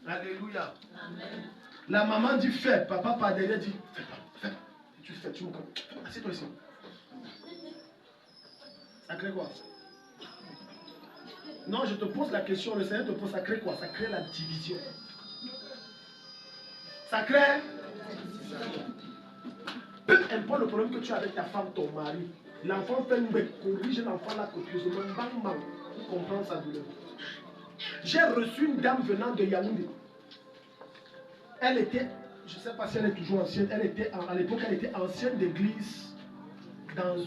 Alléluia. Amen. La maman dit fais, papa par derrière dit fais pas, fais pas. Tu fais, tu me connais. Assieds-toi ici. Ça crée quoi? Non, je te pose la question, le Seigneur te pose, ça crée quoi? Ça crée la division. Ça crée. Peu importe le problème que tu as avec ta femme, ton mari, l'enfant fait une bête, corrige l'enfant là copieusement, bang bang, pour comprendre sa douleur. J'ai reçu une dame venant de Yaoundé. Elle était, je ne sais pas si elle est toujours ancienne, elle était, à l'époque, elle était ancienne d'église dans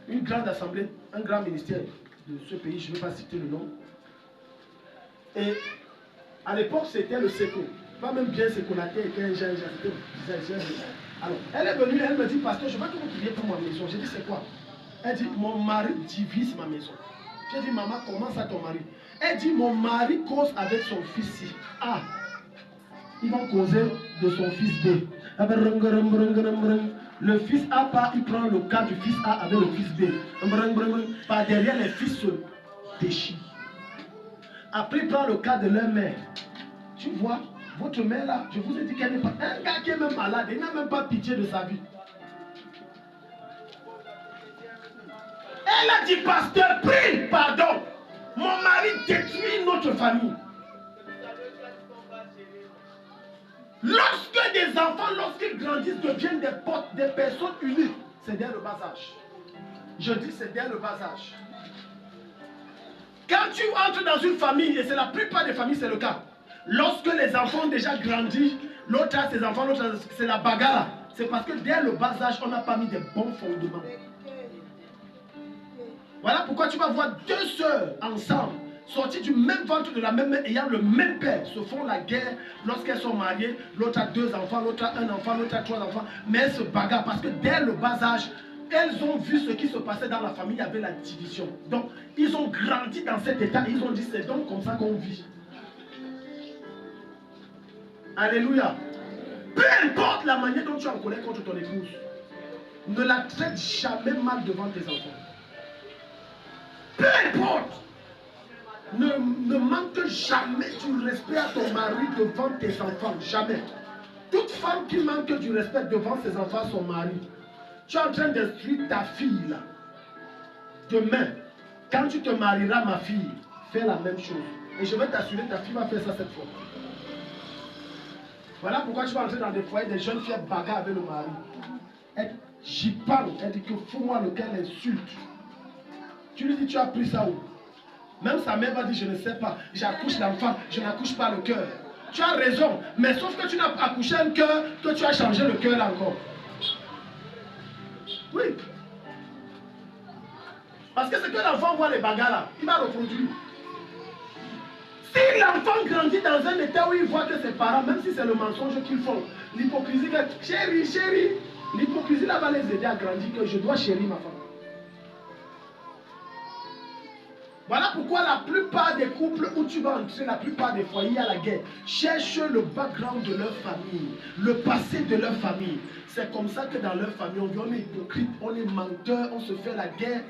une grande assemblée, un grand ministère de ce pays, je ne vais pas citer le nom. Et à l'époque, c'était le séco. Pas même bien sécolaté, était un jeune. Alors, elle est venue, elle me dit, pasteur, je veux que vous priez pour ma maison. J'ai dit, c'est quoi? Elle dit, mon mari divise ma maison. J'ai dit, maman, comment ça ton mari? Elle dit, mon mari cause avec son fils ci. Ah, ils vont causer de son fils B. Le fils A part, il prend le cas du fils A avec le fils B. Par derrière, les fils se déchirent. Après, il prend le cas de leur mère. Tu vois, votre mère là, je vous ai dit qu'elle n'est pas. Un gars qui est même malade, il n'a même pas pitié de sa vie. Elle a dit, pasteur, prie, pardon. Mon mari détruit notre famille. Lorsque des enfants, lorsqu'ils grandissent, deviennent des personnes unies, c'est dès le bas âge. Je dis c'est dès le bas âge. Quand tu entres dans une famille, et c'est la plupart des familles, c'est le cas. Lorsque les enfants ont déjà grandi, l'autre a ses enfants, l'autre c'est la bagarre. C'est parce que dès le bas âge, on n'a pas mis des bons fondements. Voilà pourquoi tu vas voir deux sœurs ensemble, sorties du même ventre de la même mère, ayant le même père, se font la guerre lorsqu'elles sont mariées. L'autre a 2 enfants, l'autre a 1 enfant, l'autre a 3 enfants. Mais elles se bagarrent parce que dès le bas âge, elles ont vu ce qui se passait dans la famille, il y avait la division. Donc, ils ont grandi dans cet état, ils ont dit c'est donc comme ça qu'on vit. Alléluia. Peu importe la manière dont tu es en colère contre ton épouse, ne la traite jamais mal devant tes enfants. Peu importe. Ne manque jamais du respect à ton mari devant tes enfants. Jamais. Toute femme qui manque du respect devant ses enfants, son mari, tu es en train d'instruire ta fille là. Demain, quand tu te marieras, ma fille, fais la même chose. Et je vais t'assurer, ta fille va faire ça cette fois. Voilà pourquoi tu vas entrer dans des foyers, des jeunes filles bagarrent avec le mari. J'y parle, elle dit que fous-moi lequel insulte. Tu lui dis, tu as pris ça où? Même sa mère va dire, je ne sais pas, j'accouche l'enfant, je n'accouche pas le cœur. Tu as raison, mais sauf que tu n'as pas accouché un cœur, que tu as changé le cœur là encore. Oui. Parce que c'est que l'enfant voit les bagarres là, il va reproduire. Si l'enfant grandit dans un état où il voit que ses parents, même si c'est le mensonge qu'ils font, l'hypocrisie, chérie, chérie, l'hypocrisie là va les aider à grandir, que je dois chérir ma femme. Voilà pourquoi la plupart des couples où tu vas entrer, la plupart des foyers, il y a la guerre. Cherche le background de leur famille, le passé de leur famille. C'est comme ça que dans leur famille, on est hypocrite, on est menteur, on se fait la guerre.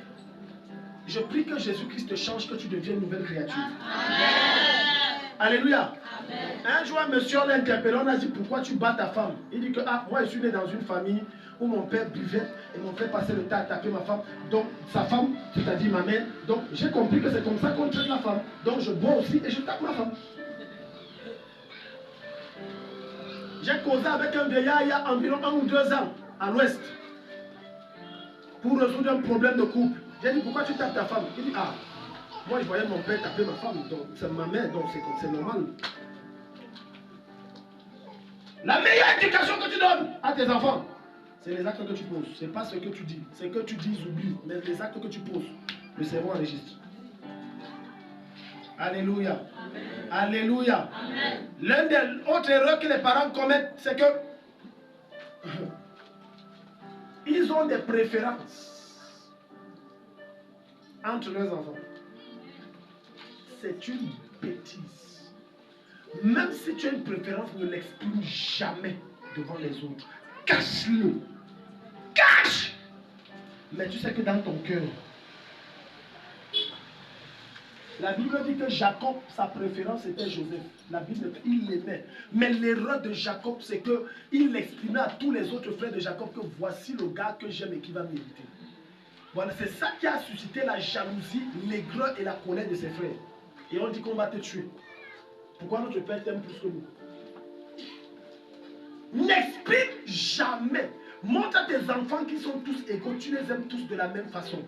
Je prie que Jésus-Christ te change, que tu deviennes une nouvelle créature. Amen. Alléluia. Amen. Un jour, un monsieur, on l'a interpellé, on a dit pourquoi tu bats ta femme. Il dit que moi je suis né dans une famille où mon père buvait et mon père passait le temps à taper ma femme. Donc sa femme, c'est-à-dire ma mère. Donc j'ai compris que c'est comme ça qu'on traite la femme. Donc je bois aussi et je tape ma femme. J'ai causé avec un vieillard il y a environ 1 ou 2 ans à l'ouest pour résoudre un problème de couple. J'ai dit pourquoi tu tapes ta femme? Il dit moi je voyais mon père taper ma femme, donc c'est ma mère, donc c'est normal. La meilleure éducation que tu donnes à tes enfants, c'est les actes que tu poses. C'est pas ce que tu dis. Ce que tu dis, oublie. Mais les actes que tu poses, le cerveau enregistre. Alléluia. Amen. Alléluia. L'un des autres erreurs que les parents commettent, c'est que ils ont des préférences entre leurs enfants. C'est une bêtise. Même si tu as une préférence, ne l'exprime jamais devant les autres. Cache-le. Cache. Mais tu sais que dans ton cœur, la Bible dit que Jacob, sa préférence était Joseph. La Bible, il l'aimait. Mais l'erreur de Jacob, c'est qu'il exprimait à tous les autres frères de Jacob que voici le gars que j'aime et qui va m'hériter. Voilà, c'est ça qui a suscité la jalousie, l'aigreur et la colère de ses frères. Et on dit qu'on va te tuer. Pourquoi notre père t'aime plus que nous? N'exprime jamais. Montre à tes enfants qu'ils sont tous égaux. Tu les aimes tous de la même façon.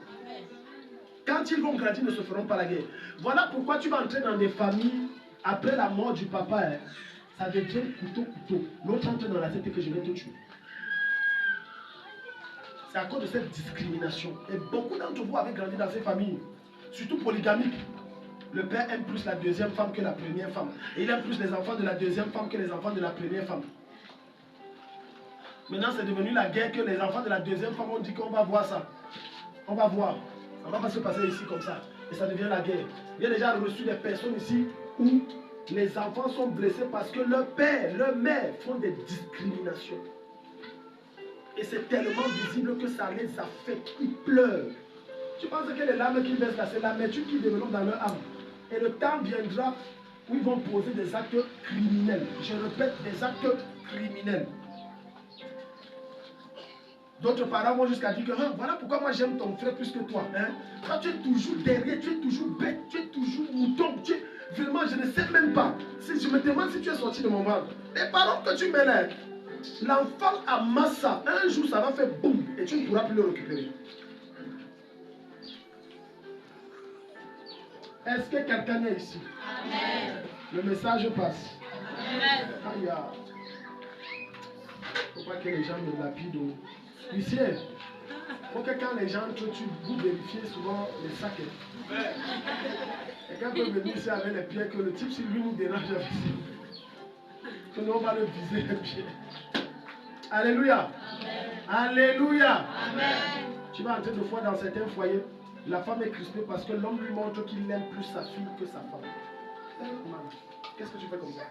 Quand ils vont grandir, ils ne se feront pas la guerre. Voilà pourquoi tu vas entrer dans des familles, après la mort du papa, ça devient couteau. L'autre entre dans la tête que je vais te tuer. C'est à cause de cette discrimination. Et beaucoup d'entre vous avez grandi dans ces familles, surtout polygamiques. Le père aime plus la deuxième femme que la première femme. Et il aime plus les enfants de la deuxième femme que les enfants de la première femme. Maintenant, c'est devenu la guerre que les enfants de la deuxième femme ont dit qu'on va voir ça. On va voir. Ça ne va pas se passer ici comme ça. Et ça devient la guerre. Il y a déjà reçu des personnes ici où les enfants sont blessés parce que leur père, leur mère font des discriminations. Et c'est tellement visible que ça les affecte. Ils pleurent. Tu penses que les larmes qui baissent là, c'est l'amertume qui développe dans leur âme. Et le temps viendra où ils vont poser des actes criminels. Je répète, des actes criminels. D'autres parents vont jusqu'à dire que voilà pourquoi moi j'aime ton frère plus que toi. Toi tu es toujours derrière, tu es toujours bête, tu es toujours mouton. Vraiment, je ne sais même pas. Si je me demande si tu es sorti de mon ventre. Les paroles que tu mets là, l'enfant amasse ça. Un jour ça va faire boum et tu ne pourras plus le récupérer. Est-ce que quelqu'un est ici? Amen. Le message passe. Amen. Il ne faut pas que les gens me lapident. Ici, il faut que quand les gens entrent, vous vérifiez souvent les sacs. Quelqu'un peut venir ici avec les pieds, que le type, si lui nous dérange, que nous on va le viser les pieds. Alléluia. Amen. Alléluia. Amen. Tu vas entrer 2 fois dans certains foyers. La femme est crispée parce que l'homme lui montre qu'il aime plus sa fille que sa femme. Qu'est-ce que tu fais comme ça?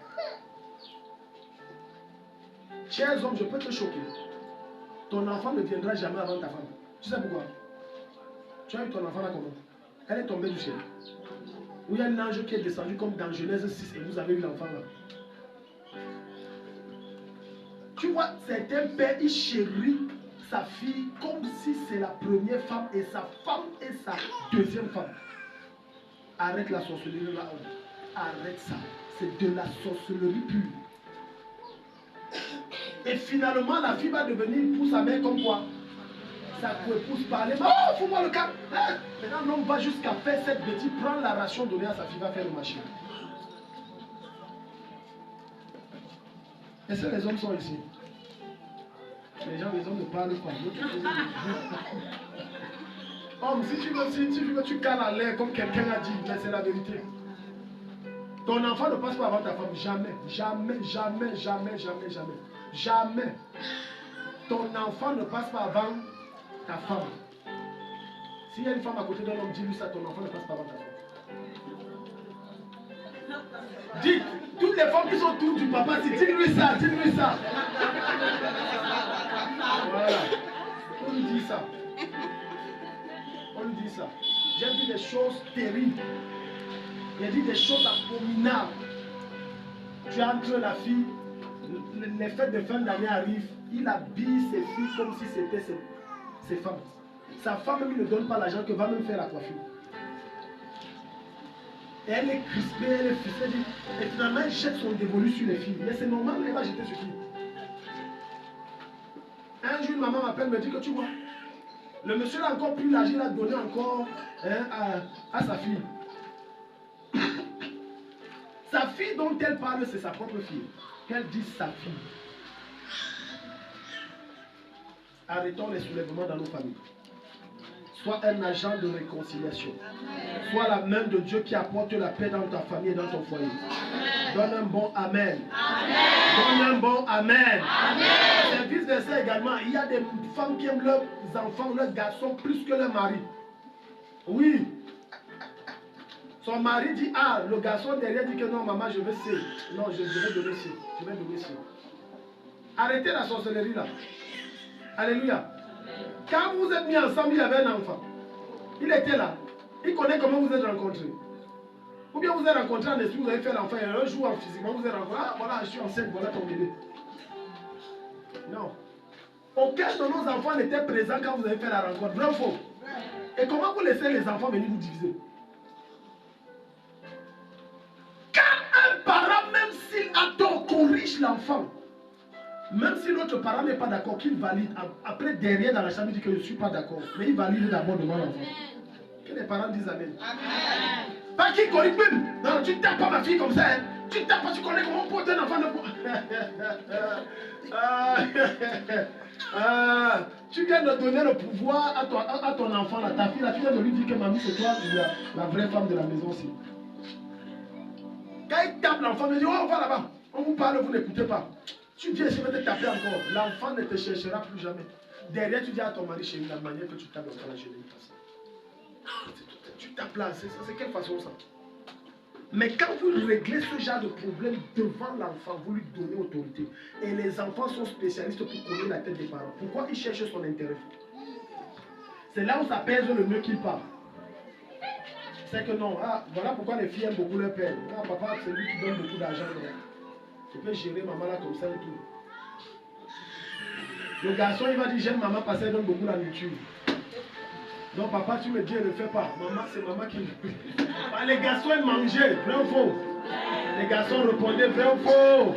Chers hommes, je peux te choquer. Ton enfant ne viendra jamais avant ta femme. Tu sais pourquoi? Tu as eu ton enfant là comment? Elle est tombée du ciel. Ou il y a un ange qui est descendu comme dans Genèse 6 et vous avez eu l'enfant là. Tu vois, certains pères, ils chérissent sa fille comme si c'est la première femme et sa femme est sa deuxième femme. Arrête la sorcellerie là-haut. Arrête ça. C'est de la sorcellerie pure. Et finalement, la fille va devenir pour sa mère comme quoi? Sa co-épouse parler. Oh, fous-moi le cap. Maintenant, l'homme va jusqu'à faire cette bêtise, prendre la ration donnée à sa fille, va faire le machin. Est-ce que les hommes sont ici? Les hommes ne parlent pas. Homme, si tu veux, tu cales à l'air comme quelqu'un a dit, mais c'est la vérité. Ton enfant ne passe pas avant ta femme. Jamais. Jamais. Ton enfant ne passe pas avant ta femme. S'il y a une femme à côté d'un homme, dis-lui ça, ton enfant ne passe pas avant ta femme. Dites, toutes les femmes qui sont autour du papa, dites-lui ça, dites-lui ça. Voilà. On lui dit ça. On lui dit ça. J'ai dit des choses terribles. J'ai dit des choses abominables. Tu as entre la fille, les fêtes de fin d'année arrivent, il habille ses filles comme si c'était ses femmes. Sa femme même ne donne pas l'argent que va même faire la coiffure. Et elle est crispée, elle est frustrée. Et finalement, elle jette son dévolu sur les filles. Mais c'est normal, elle va jeter sur qui? Un jour, une maman m'appelle, me dit que tu vois, le monsieur a encore pris l'argent, il a donné encore à sa fille. Sa fille dont elle parle, c'est sa propre fille. Qu'elle dise sa fille. Arrêtons les soulèvements dans nos familles. Sois un agent de réconciliation. Sois la main de Dieu qui apporte la paix dans ta famille et dans ton foyer. Donne un bon amen. Donne un bon amen. C'est vice-versa également. Il y a des femmes qui aiment leurs enfants, leurs garçons plus que leur mari. Oui. Son mari dit, ah, le garçon derrière dit que non, maman, je veux ci. Non, je vais donner ci. Je vais donner ci. Arrêtez la sorcellerie là. Alléluia. Quand vous êtes mis ensemble, il y avait un enfant. Il était là. Il connaît comment vous êtes rencontrés. Ou bien vous êtes rencontrés en esprit, vous avez fait l'enfant, et un jour en physiquement, vous êtes rencontrés. Ah, voilà, je suis enceinte, voilà ton bébé. Non. Aucun de nos enfants n'était présent quand vous avez fait la rencontre. Vrai ou faux? Et comment vous laissez les enfants venir vous diviser? Quand un parent, même s'il a tort, corrige l'enfant, même si l'autre parent n'est pas d'accord, qu'il valide, après derrière dans la chambre, il dit que je ne suis pas d'accord. Mais il valide d'abord devant l'enfant. Que les parents disent amen. Amen. Pas qu'il corrige même. Non, tu ne tapes pas ma fille comme ça. Hein. Tu ne tapes pas, tu connais comment on porte un enfant de... Tu viens de donner le pouvoir à ton enfant, là, ta fille, là, tu viens de lui dire que mamie, c'est toi la vraie femme de la maison aussi. Quand il tape l'enfant, il dit, oh, on va là-bas. On vous parle, vous n'écoutez pas. Tu viens, je vais te taper encore. L'enfant ne te cherchera plus jamais. Derrière, tu dis à ton mari, chérie, la manière que tu tapes l'enfant, là, je n'aime pas ça. Tu tapes là, c'est quelle façon ça? Mais quand vous réglez ce genre de problème devant l'enfant, vous lui donnez autorité. Et les enfants sont spécialistes pour connaître la tête des parents. Pourquoi ils cherchent son intérêt? C'est là où ça pèse le mieux qu'ils parlent. C'est que non, ah, voilà pourquoi les filles aiment beaucoup leur père. Ah, papa, c'est lui qui donne beaucoup d'argent. Tu peux gérer maman là comme ça et tout. Le garçon, il va dire, j'aime maman parce qu'elle donne beaucoup la nourriture. Donc papa, tu me dis, ne le fais pas. Maman, c'est maman qui... Ah, les garçons, ils mangeaient, vrai ou faux? Les garçons répondaient, vrai ou faux?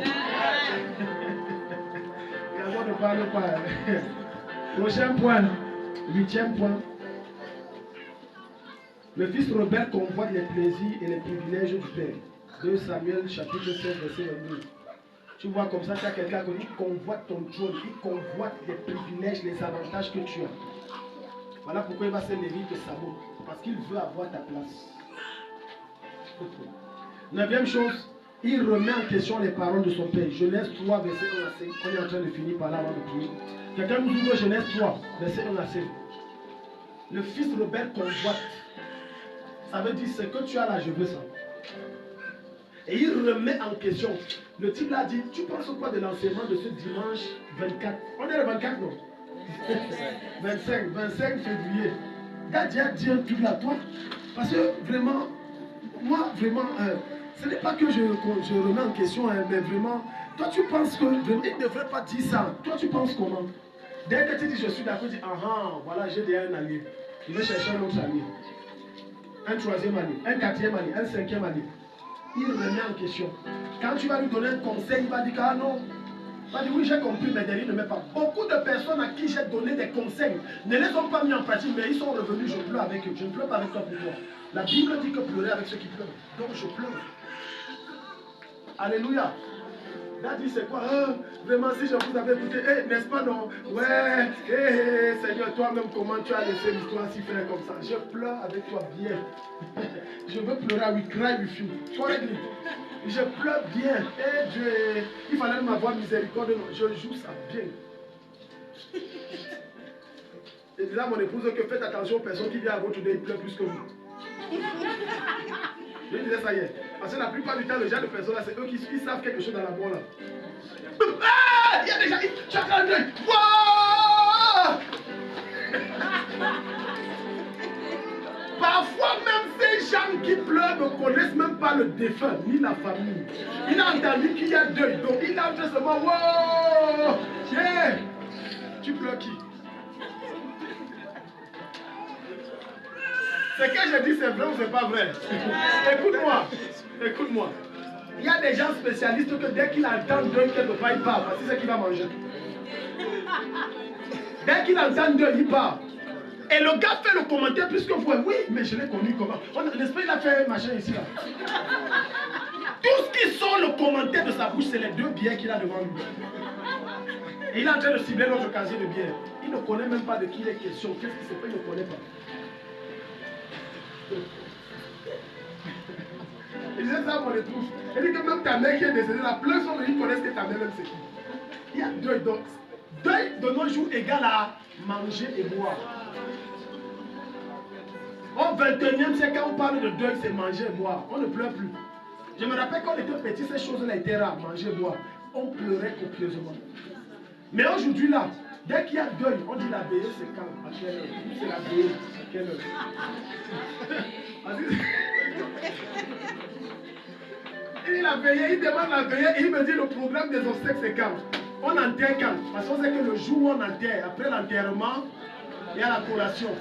Les garçons ne parlent pas. Prochain point, 8e point. Le fils rebelle convoite les plaisirs et les privilèges du père. 2 Samuel, chapitre 16, verset 22. Tu vois comme ça, tu as quelqu'un qui convoite ton trône, il convoite les privilèges, les avantages que tu as. Voilà pourquoi il va se lever de Samuel. Parce qu'il veut avoir ta place. 9e chose, il remet en question les paroles de son père. Genèse 3, verset 1 à 5. On est en train de finir par là avant de prier. Quelqu'un nous ouvre Genèse 3, verset 1 à 5. Le fils rebelle convoite. Ça veut dire, ce que tu as là, je veux ça. Et il remet en question. Le type l'a dit, tu penses quoi de l'enseignement de ce dimanche 24? On est le 24, non? 25 février. Il a déjà dit un truc là, toi. Parce que vraiment, moi, vraiment, ce n'est pas que je remets en question, mais vraiment, toi tu penses que, vraiment, il ne devrait pas dire ça. Toi tu penses comment? Dès que tu dis je suis d'accord, tu dis, ah, voilà, j'ai déjà un allié. Il veut chercher un autre allié. Un 3e allié, un 4e allié, un 5e allié. Il remet en question. Quand tu vas lui donner un conseil, il va dire, ah non. Il va dire, oui, j'ai compris, mais derrière, il ne met pas. Beaucoup de personnes à qui j'ai donné des conseils ne les ont pas mis en pratique, mais ils sont revenus, je pleure avec eux. Je ne pleure pas avec toi pour toi. La Bible dit que pleurer avec ceux qui pleurent. Donc je pleure. Alléluia. Là, dit, c'est quoi? Vraiment, si je vous avais écouté, n'est-ce pas, non? Ouais, Seigneur, toi-même, comment tu as laissé l'histoire si faire comme ça? Je pleure avec toi bien. Je veux pleurer, we cry with you. Correctly. Je pleure bien. Dieu, il fallait m'avoir miséricorde. Non, je joue ça bien. Et dis à mon épouse que faites attention aux personnes qui viennent à votre dé, ils pleurent plus que vous. Je disais ça hier. Parce que la plupart du temps, le genre de personnes là, c'est eux qui savent quelque chose dans la mort là. Ah, il y a déjà, tu as un deuil. Wow! Parfois même ces gens qui pleurent ne connaissent même pas le défunt, ni la famille. Il a entendu qu'il y a deuil, donc il a fait seulement wow! Yeah! Tu pleures qui? Ce que je dis, c'est vrai ou c'est pas vrai? Écoute-moi, écoute-moi. Il y a des gens spécialistes que dès qu'il entend deuil, quelque part, il part. Voici ce qu'il va manger. Dès qu'il entend deuil, il part. Et le gars fait le commentaire plus que vous. Oui, mais je l'ai connu comment? N'est-ce pas, il a fait un machin ici là. Tout ce qui sort le commentaire de sa bouche, c'est les 2 bières qu'il a devant lui. Et il est en train de cibler notre casier de bière. Il ne connaît même pas de qui il est question. Qu'est-ce qui se fait? Il ne connaît pas. Il disait ça à mon épouse. Il dit que même ta mère qui est décédée, la pleure sont venus connaissent que ta mère même c'est qui. Il y a deuil. Donc, deuil de nos jours égale à manger et boire. Au 21e siècle, quand on parle de deuil, c'est manger et boire. On ne pleure plus. Je me rappelle quand on était petit, ces choses-là étaient rares, manger et boire. On pleurait copieusement. Mais aujourd'hui là, dès qu'il y a deuil, on dit la veillée c'est quand? À quelle heure? C'est la veillée. À quelle heure? Il dit la veillée, il demande la veillée et il me dit le programme des obsèques c'est quand? On enterre quand? Parce qu'on sait que le jour où on enterre, après l'enterrement, il y a la collation.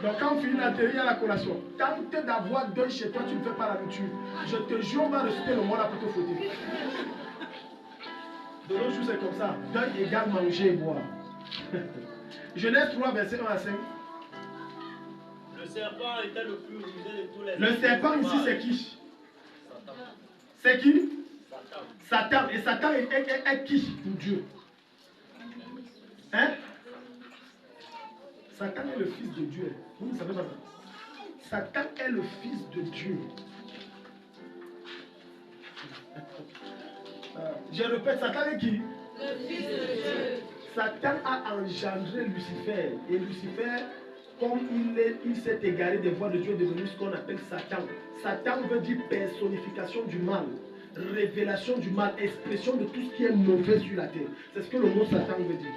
Donc quand on finit l'enterrer, il y a la collation. Tente d'avoir deuil chez toi, tu ne fais pas la nourriture. Je te jure, on va réciter le mot là pour te fouetter. De nos jours, c'est comme ça. Deuil égale manger et boire. Genèse 3, verset 1 à 5.
Le serpent était le plus rusé de tous les...
Le serpent ici, c'est qui? C'est qui? Satan. Et Satan est qui pour Dieu? Hein? Satan est le fils de Dieu. Vous ne savez pas ça? Satan est le fils de Dieu. Je répète, Satan est qui?
Le fils de Dieu.
Satan a engendré Lucifer. Et Lucifer, comme il s'est égaré des voies de Dieu, est devenu ce qu'on appelle Satan. Satan veut dire personnification du mal, révélation du mal, expression de tout ce qui est mauvais sur la terre. C'est ce que le mot Satan veut dire.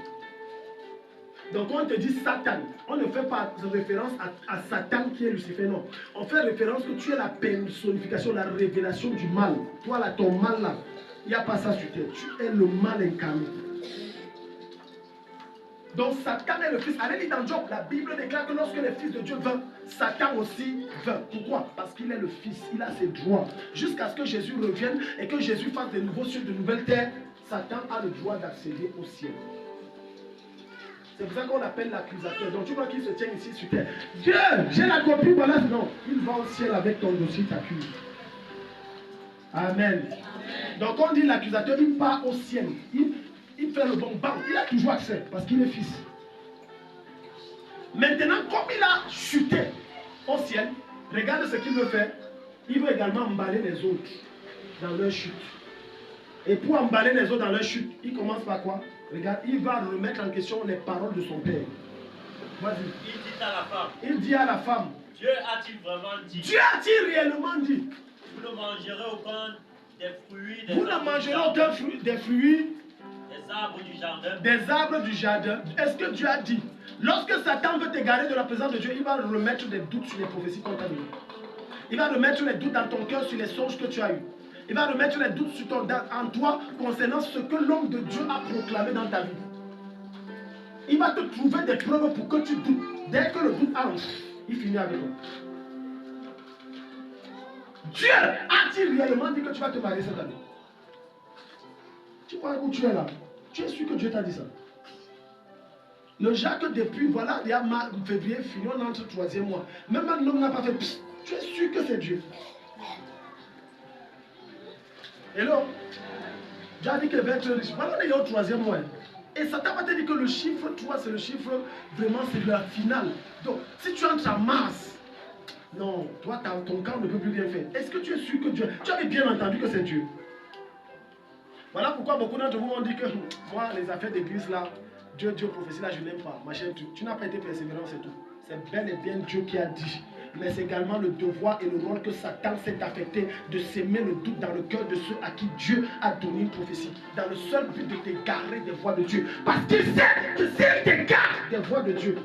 Donc quand on te dit Satan, on ne fait pas référence à Satan qui est Lucifer, non. On fait référence que tu es la personnification, la révélation du mal. Toi là, ton mal là, il n'y a pas ça sur terre. Tu es le mal incarné. Donc Satan est le fils. Allez lire dans Job, la Bible déclare que lorsque les fils de Dieu vinrent, Satan aussi vint. Pourquoi? Parce qu'il est le fils, il a ses droits. Jusqu'à ce que Jésus revienne et que Jésus fasse de nouveaux cieux, de nouvelles terres, Satan a le droit d'accéder au ciel. C'est pour ça qu'on l'appelle l'accusateur. Donc tu vois qu'il se tient ici sur terre. Dieu, j'ai la copie, voilà. Non, il va au ciel avec ton dossier, t'accuse. Amen. Donc on dit l'accusateur, il part au ciel. Il fait le bon bang. Il a toujours accès parce qu'il est fils. Maintenant, comme il a chuté au ciel, regarde ce qu'il veut faire. Il veut également emballer les autres dans leur chute. Et pour emballer les autres dans leur chute, il commence par quoi? Regarde, il va remettre en question les paroles de son père. Vas-y.
Il dit à la femme.
Il dit à la femme.
Dieu a-t-il vraiment dit?
Dieu a-t-il réellement dit?
Vous ne mangerez aucun des fruits
Vous ne mangerez aucun fruit des fruits
des arbres du jardin.
Des arbres du jardin. Est-ce que Dieu a dit? Lorsque Satan veut t'égarer de la présence de Dieu, il va remettre des doutes sur les prophéties qu'on t'a données. Il va remettre les doutes dans ton cœur sur les songes que tu as eus. Il va remettre les doutes sur en toi concernant ce que l'homme de Dieu a proclamé dans ta vie. Il va te trouver des preuves pour que tu doutes. Dès que le doute entre, il finit avec toi. Dieu a-t-il réellement dit que tu vas te marier cette année? Tu vois où tu es là? Tu es sûr que Dieu t'a dit ça? Le Jacques depuis, voilà, il y a mars, février, fini, on entre 3e mois. Même un homme n'a pas fait, psst, tu es sûr que c'est Dieu? Hello? Dieu a dit qu'il va être riche. Voilà, on est au 3e mois. Et Satan va te dire que le chiffre 3, c'est le chiffre, vraiment, c'est la finale. Donc, si tu entres en mars, non, toi, ton camp ne peut plus rien faire. Est-ce que tu es sûr que Dieu... Tu avais bien entendu que c'est Dieu. Voilà pourquoi beaucoup d'entre vous ont dit que moi, les affaires d'église là, Dieu, prophétie là, je n'aime pas. Machin, tu n'as pas été persévérant, c'est tout. C'est bel et bien Dieu qui a dit. mais c'est également le devoir et le rôle que Satan s'est affecté de s'aimer le doute dans le cœur de ceux à qui Dieu a donné une prophétie, dans le seul but de t'égarer des voies de Dieu. Parce qu'il sait que s'il t'égare des voies de Dieu,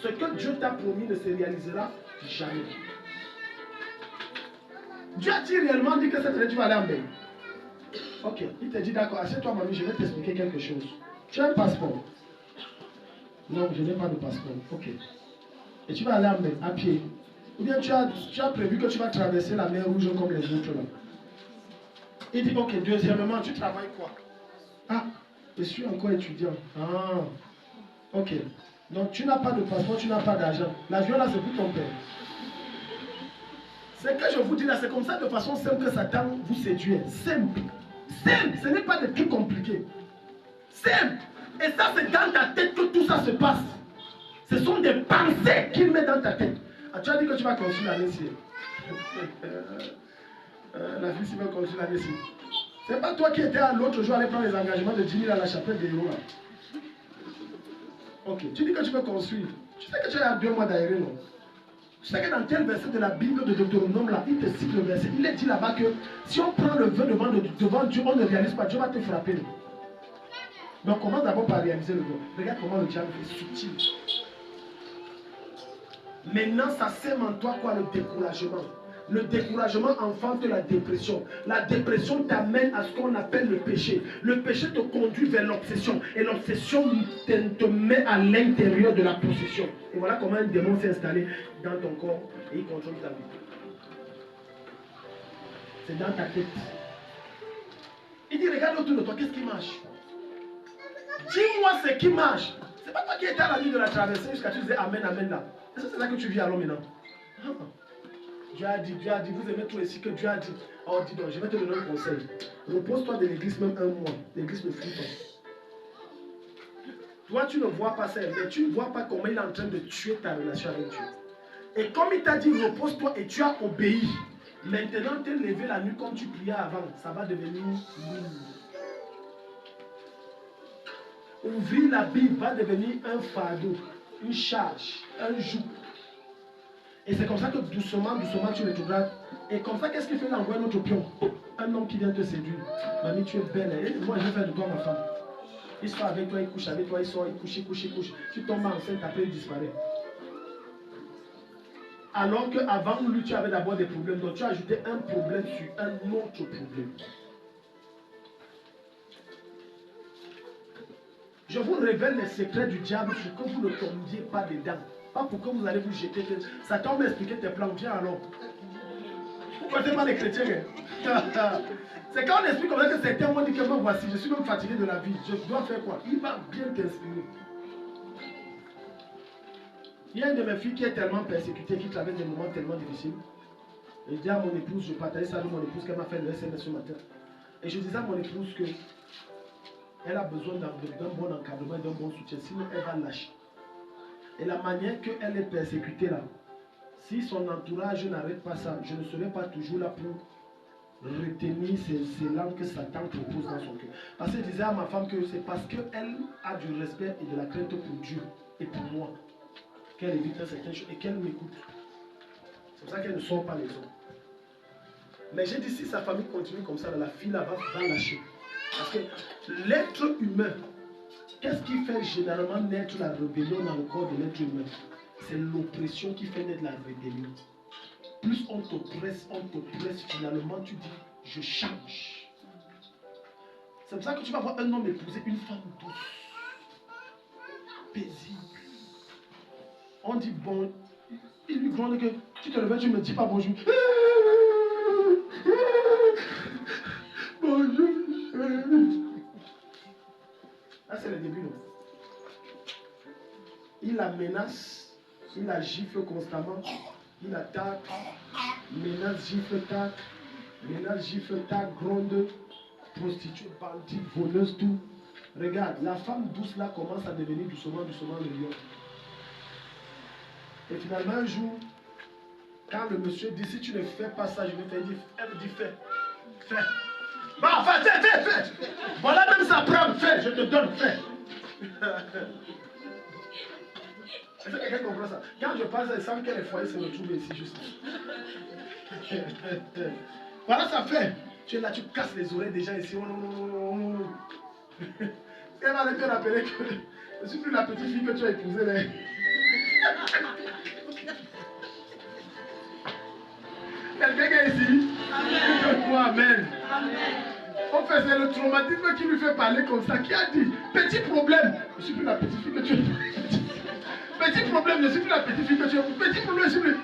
ce que Dieu t'a promis ne se réalisera jamais. Dieu a-t-il réellement dit que cette année tu vas aller en Belgique? Ok, il te dit d'accord, assieds-toi mamie, je vais t'expliquer quelque chose. Tu as un passeport? Non, je n'ai pas de passeport. Ok. Et tu vas aller en mer à pied. Ou bien tu as prévu que tu vas traverser la mer Rouge comme les autres là. Il dit ok, deuxièmement, tu travailles quoi? Ah, je suis encore étudiant. Ah, ok. Donc tu n'as pas de passeport, tu n'as pas d'argent. L'avion là c'est pour ton père. Ce que je vous dis là, c'est comme ça de façon simple que Satan vous séduit. Simple. Simple, ce n'est pas des trucs compliqués. Simple. Et ça c'est dans ta tête que tout ça se passe. Ce sont des pensées qu'il met dans ta tête. Ah, tu as dit que tu vas construire l'année-ci. La fille s'y va construire l'année-ci. C'est pas toi qui étais à l'autre jour aller prendre les engagements de 10 000 à la chapelle de Héros. Ok, tu dis que tu veux construire. Tu sais que tu as 2 mois d'aéré, non? Tu sais que dans tel verset de la Bible de Deutéronome, là, il te cite le verset. Il est dit là-bas que si on prend le vœu devant Dieu, on ne réalise pas. Dieu va te frapper. Non? Mais on commence d'abord par réaliser le vœu. Regarde comment le diable est subtil. Maintenant, ça sème en toi quoi? Le découragement. Le découragement enfante la dépression. La dépression t'amène à ce qu'on appelle le péché. Le péché te conduit vers l'obsession. Et l'obsession te met à l'intérieur de la possession. Et voilà comment un démon s'est installé dans ton corps et il contrôle ta vie. C'est dans ta tête. Il dit, regarde autour de toi, qu'est-ce qui marche? Dis-moi ce qui marche. C'est pas toi qui étais à la nuit de la traversée jusqu'à tu disais Amen, Amen là. Est-ce que c'est ça que tu vis alors maintenant? Dieu a dit, vous aimez tout ici que Dieu a dit. Oh, dis donc, je vais te donner un conseil. Repose-toi de l'église même un mois. L'église ne fuit pas. Toi, tu ne vois pas ça, mais tu ne vois pas comment il est en train de tuer ta relation avec Dieu. Et comme il t'a dit, repose-toi et tu as obéi. Maintenant, t'es levé la nuit comme tu priais avant. Ça va devenir lourd. Ouvrir la Bible va devenir un fardeau, une charge, un joug. Et c'est comme ça que doucement, doucement, tu rétrogrades. Et comme ça, qu'est-ce qu'il fait là? Envoie un autre pion. Un homme qui vient te séduire. Mamie, tu es belle. Et moi, je vais faire de toi ma femme. Il sort avec toi, il couche avec toi, il sort, il couche, il couche, il couche. Tu tombes enceinte, après il disparaît. Alors qu'avant lui, tu avais d'abord des problèmes. Donc tu as ajouté un problème sur un autre problème. Je vous révèle les secrets du diable pour que vous ne tombiez pas dedans. Pas pour que vous allez vous jeter. Satan m'a expliqué tes plans. Viens alors. Pourquoi tu n'es pas les chrétiens? C'est quand on explique comme ça que certains m'ont dit que moi voici, je suis même fatigué de la vie. Je dois faire quoi? Il va bien t'inspirer. Il y a une de mes filles qui est tellement persécutée, qui traverse des moments tellement difficiles. Et je dis à mon épouse, je partageais ça avec mon épouse qu'elle m'a fait le SMS ce matin. Et je disais à mon épouse que elle a besoin d'un bon encadrement et d'un bon soutien, sinon elle va lâcher. Et la manière qu'elle est persécutée là, si son entourage n'arrête pas ça, je ne serai pas toujours là pour retenir ces langues que Satan propose dans son cœur. Parce que je disais à ma femme que c'est parce qu'elle a du respect et de la crainte pour Dieu et pour moi qu'elle évite certaines choses et qu'elle m'écoute. C'est pour ça qu'elle ne sort pas les hommes. Mais j'ai dit, si sa famille continue comme ça, la fille là va lâcher. Parce que l'être humain, qu'est-ce qui fait généralement naître la rébellion dans le corps de l'être humain? C'est l'oppression qui fait naître la rébellion. Plus on t'oppresse, finalement tu dis, je change. C'est pour ça que tu vas voir un homme épouser une femme douce, paisible. On dit bon, il lui gronde que tu te réveilles, tu ne me dis pas bonjour. Bonjour. Là, c'est le début, non? Il la menace, il la gifle constamment, il attaque, menace, gifle, tac, gronde, prostituée, bandit, voleuse, tout. Regarde, la femme douce là commence à devenir doucement le lion. Et finalement, un jour, quand le monsieur dit si tu ne fais pas ça, je vais faire, elle dit fais. Bah, fais. Voilà même ça prend, fais, je te donne, fais. Est-ce que quelqu'un comprend ça? Quand je parle, ça semble que les foyers se retrouvent ici, juste. Voilà, ça fait. Tu es là, tu casses les oreilles des gens ici. Elle va te rappeler que je suis plus la petite fille que tu as épousée. Là. Quelqu'un est ici? Amen. Amen. En fait, c'est le traumatisme qui lui fait parler comme ça. Qui a dit, petit problème, je suis plus la petite fille que tu es. Petit problème, je suis plus la petite fille que tu es. Petit problème, je suis plus.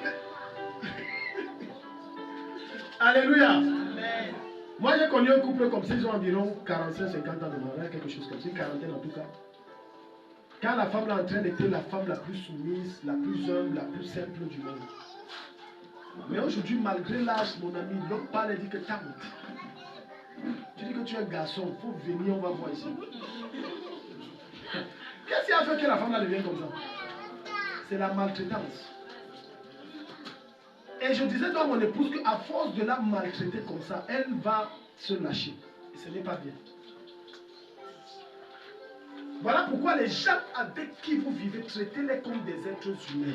Alléluia. Amen. Moi, j'ai connu un couple comme ça, ils ont environ 45-50 ans de mariage, quelque chose comme ça, une quarantaine en tout cas. Quand la femme là en train d'être la femme la plus soumise, la plus humble, la plus simple du monde. Mais aujourd'hui, malgré l'âge, mon ami, l'homme parle et dit que t'as honte. Tu dis que tu es un garçon, il faut venir, on va voir ici. Qu'est-ce qui a fait que la femme là devienne comme ça? C'est la maltraitance. Et je disais dans mon épouse qu'à force de la maltraiter comme ça, elle va se lâcher. Et ce n'est pas bien. Voilà pourquoi les gens avec qui vous vivez, traitez-les comme des êtres humains.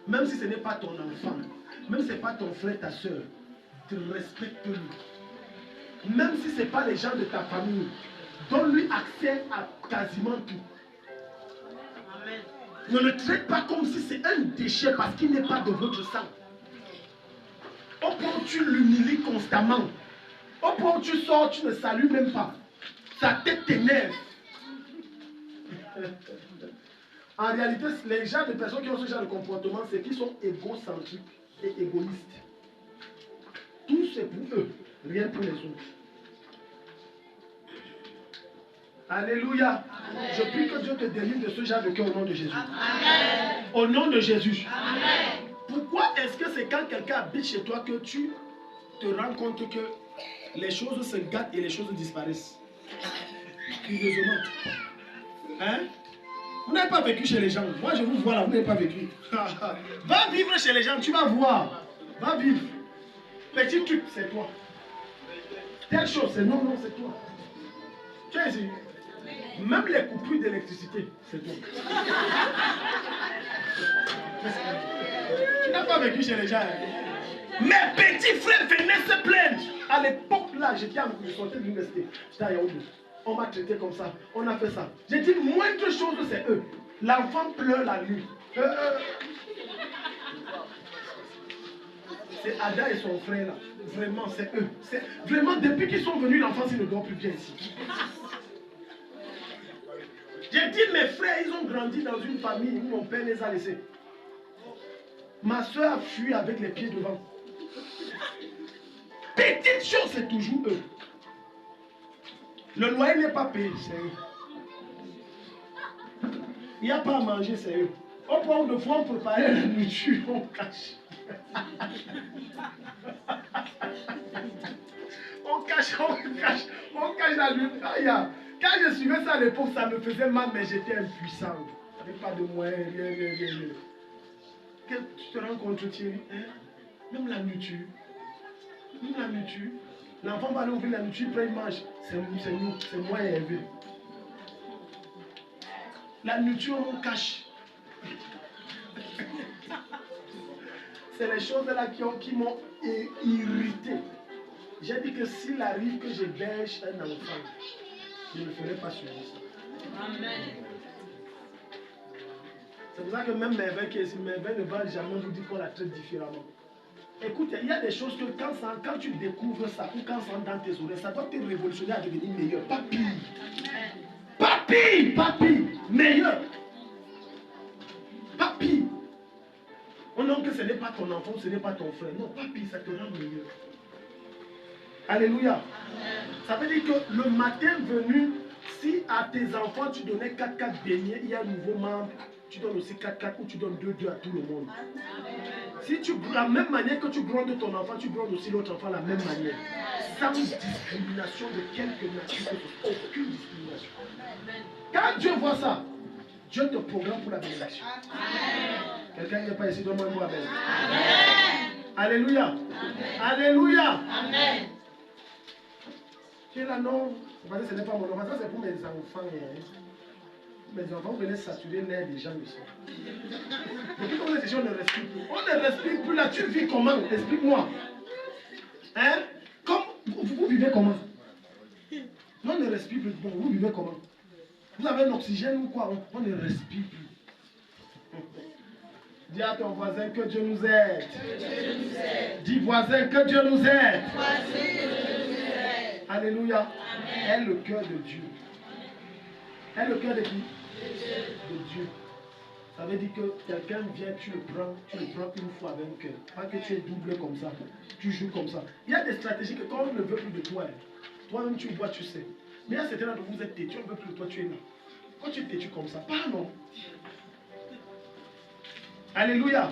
Même si ce n'est pas ton enfant, même si ce n'est pas ton frère, ta soeur, respecte-le. Même si ce n'est pas les gens de ta famille, donne-lui accès à quasiment tout. Amen. Ne le traite pas comme si c'est un déchet parce qu'il n'est pas de votre sang. Au point où tu l'humilies constamment, au point où tu sors, tu ne salues même pas. Sa tête t'énerve. En réalité, les gens de personnes qui ont ce genre de comportement, c'est qu'ils sont égocentriques et égoïstes. Tout c'est pour eux, rien pour les autres. Alléluia. Amen. Je prie que Dieu te délivre de ce genre de cœur au nom de Jésus. Amen. Au nom de Jésus. Amen. Pourquoi est-ce que c'est quand quelqu'un habite chez toi que tu te rends compte que les choses se gâtent et les choses disparaissent? Curieusement. Hein? Vous n'avez pas vécu chez les gens. Moi, je vous vois là, vous n'avez pas vécu. Va vivre chez les gens, tu vas voir. Va vivre. Petit truc, c'est toi. Telle chose, c'est non, non, c'est toi. Tu es ici. Même les coupures d'électricité, c'est toi. Tu n'as pas vécu chez les gens. Mes petits frères venaient se plaindre. À l'époque là, je sortais de l'université. J'étais à Yaoundé. On m'a traité comme ça. On a fait ça. J'ai dit, moindre chose, c'est eux. L'enfant pleure la nuit. C'est Ada et son frère là. Vraiment, c'est eux. Vraiment, depuis qu'ils sont venus, l'enfant, il ne dort plus bien ici. J'ai dit, mes frères, ils ont grandi dans une famille où mon père les a laissés. Ma soeur a fui avec les pieds devant. Petite chose, c'est toujours eux. Le loyer n'est pas payé, c'est eux. Il n'y a pas à manger, c'est eux. Au point où de fois on préparait la nourriture, on cache. On cache la nourriture. Quand je suivais ça à l'époque, ça me faisait mal, mais j'étais impuissant. Je n'avais pas de moyens, rien. Que tu te rends compte, Thierry, hein? Même la nourriture. L'enfant va aller ouvrir la nourriture, après il mange. C'est moi élevé. La nourriture, on cache. C'est les choses là qui m'ont irrité. J'ai dit que s'il arrive que j'héberge un enfant, je ne le ferai pas sur ça. Amen. C'est pour ça que même Merveille qui est ici, Merveille ne va jamais vous dire qu'on la traite différemment. Écoute, il y a des choses que quand tu découvres ça, ou quand ça entre dans tes oreilles, ça doit te révolutionner à devenir meilleur. Pas pire. Pas pire. Meilleur. Pas pire. Oh non, que ce n'est pas ton enfant, ce n'est pas ton frère. Non, pas pire, ça te rend meilleur. Alléluia. Amen. Ça veut dire que le matin venu, si à tes enfants tu donnais 4 beignets, il y a un nouveau membre, tu donnes aussi 4 ou tu donnes 2 à tout le monde. Amen. Si tu, la même manière que tu grondes ton enfant, tu grondes aussi l'autre enfant de la même manière. Sans discrimination de quelque nature, aucune discrimination. Quand Dieu voit ça, Dieu te programme pour la bénédiction. Quelqu'un n'est pas ici, donne-moi un mot à Amen. Alléluia. Amen. Alléluia. Amen. Tu es là, non. Ce n'est pas mon enfant, ça c'est pour mes enfants. mes enfants venaient saturer l'air des gens ici. Depuis qu'on est ici, on ne respire plus. On ne respire plus là, tu vis comment? Explique-moi. Hein? Comme vous vivez comment? On ne respire plus. Bon, vous vivez comment? Vous avez un oxygène ou quoi? On ne respire plus. Dis à ton voisin que Dieu nous aide. Dis voisin que Dieu nous aide. Alléluia. Est le cœur de Dieu. Est le cœur de qui? De Dieu. Ça veut dire que quelqu'un vient, tu le prends une fois avec un cœur. Pas que tu es double comme ça. Tu joues comme ça. Il y a des stratégies que quand on ne veut plus de toi, toi-même tu vois, tu sais. Mais il y a certains d'entre vous, vous êtes têtus, on ne veut plus de toi, tu es là. Quand tu es têtu comme ça, pardon. Alléluia.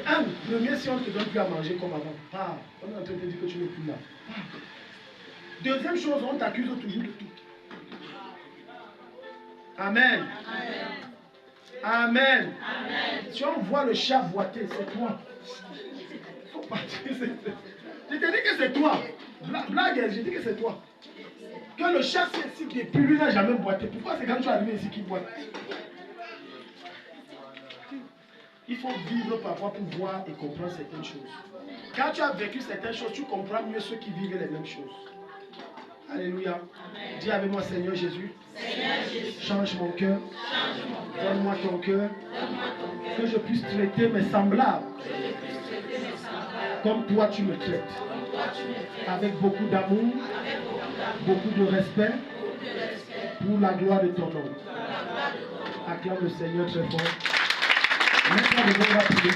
Un, premier, si on ne te donne plus à manger comme avant, on est en train de te dire que tu n'es plus là. Deuxième chose, on t'accuse toujours de tout. Amen. Amen. Si on voit le chat boiter, c'est toi. Faut partir, je te dis que c'est toi. Blague, je dis que c'est toi. Que le chat c'est ici depuis lui n'a jamais boité. Pourquoi c'est quand tu es arrivé ici qu'il boite? Il faut vivre parfois pour voir et comprendre certaines choses. Quand tu as vécu certaines choses, tu comprends mieux ceux qui vivent les mêmes choses. Alléluia. Dis avec moi, Seigneur Jésus. Change mon cœur. Donne-moi ton cœur. Que je puisse traiter mes semblables comme toi tu me traites. Avec beaucoup d'amour, beaucoup de respect pour la gloire de ton nom. Acclame le Seigneur très fort. Maintenant, nous allons prier.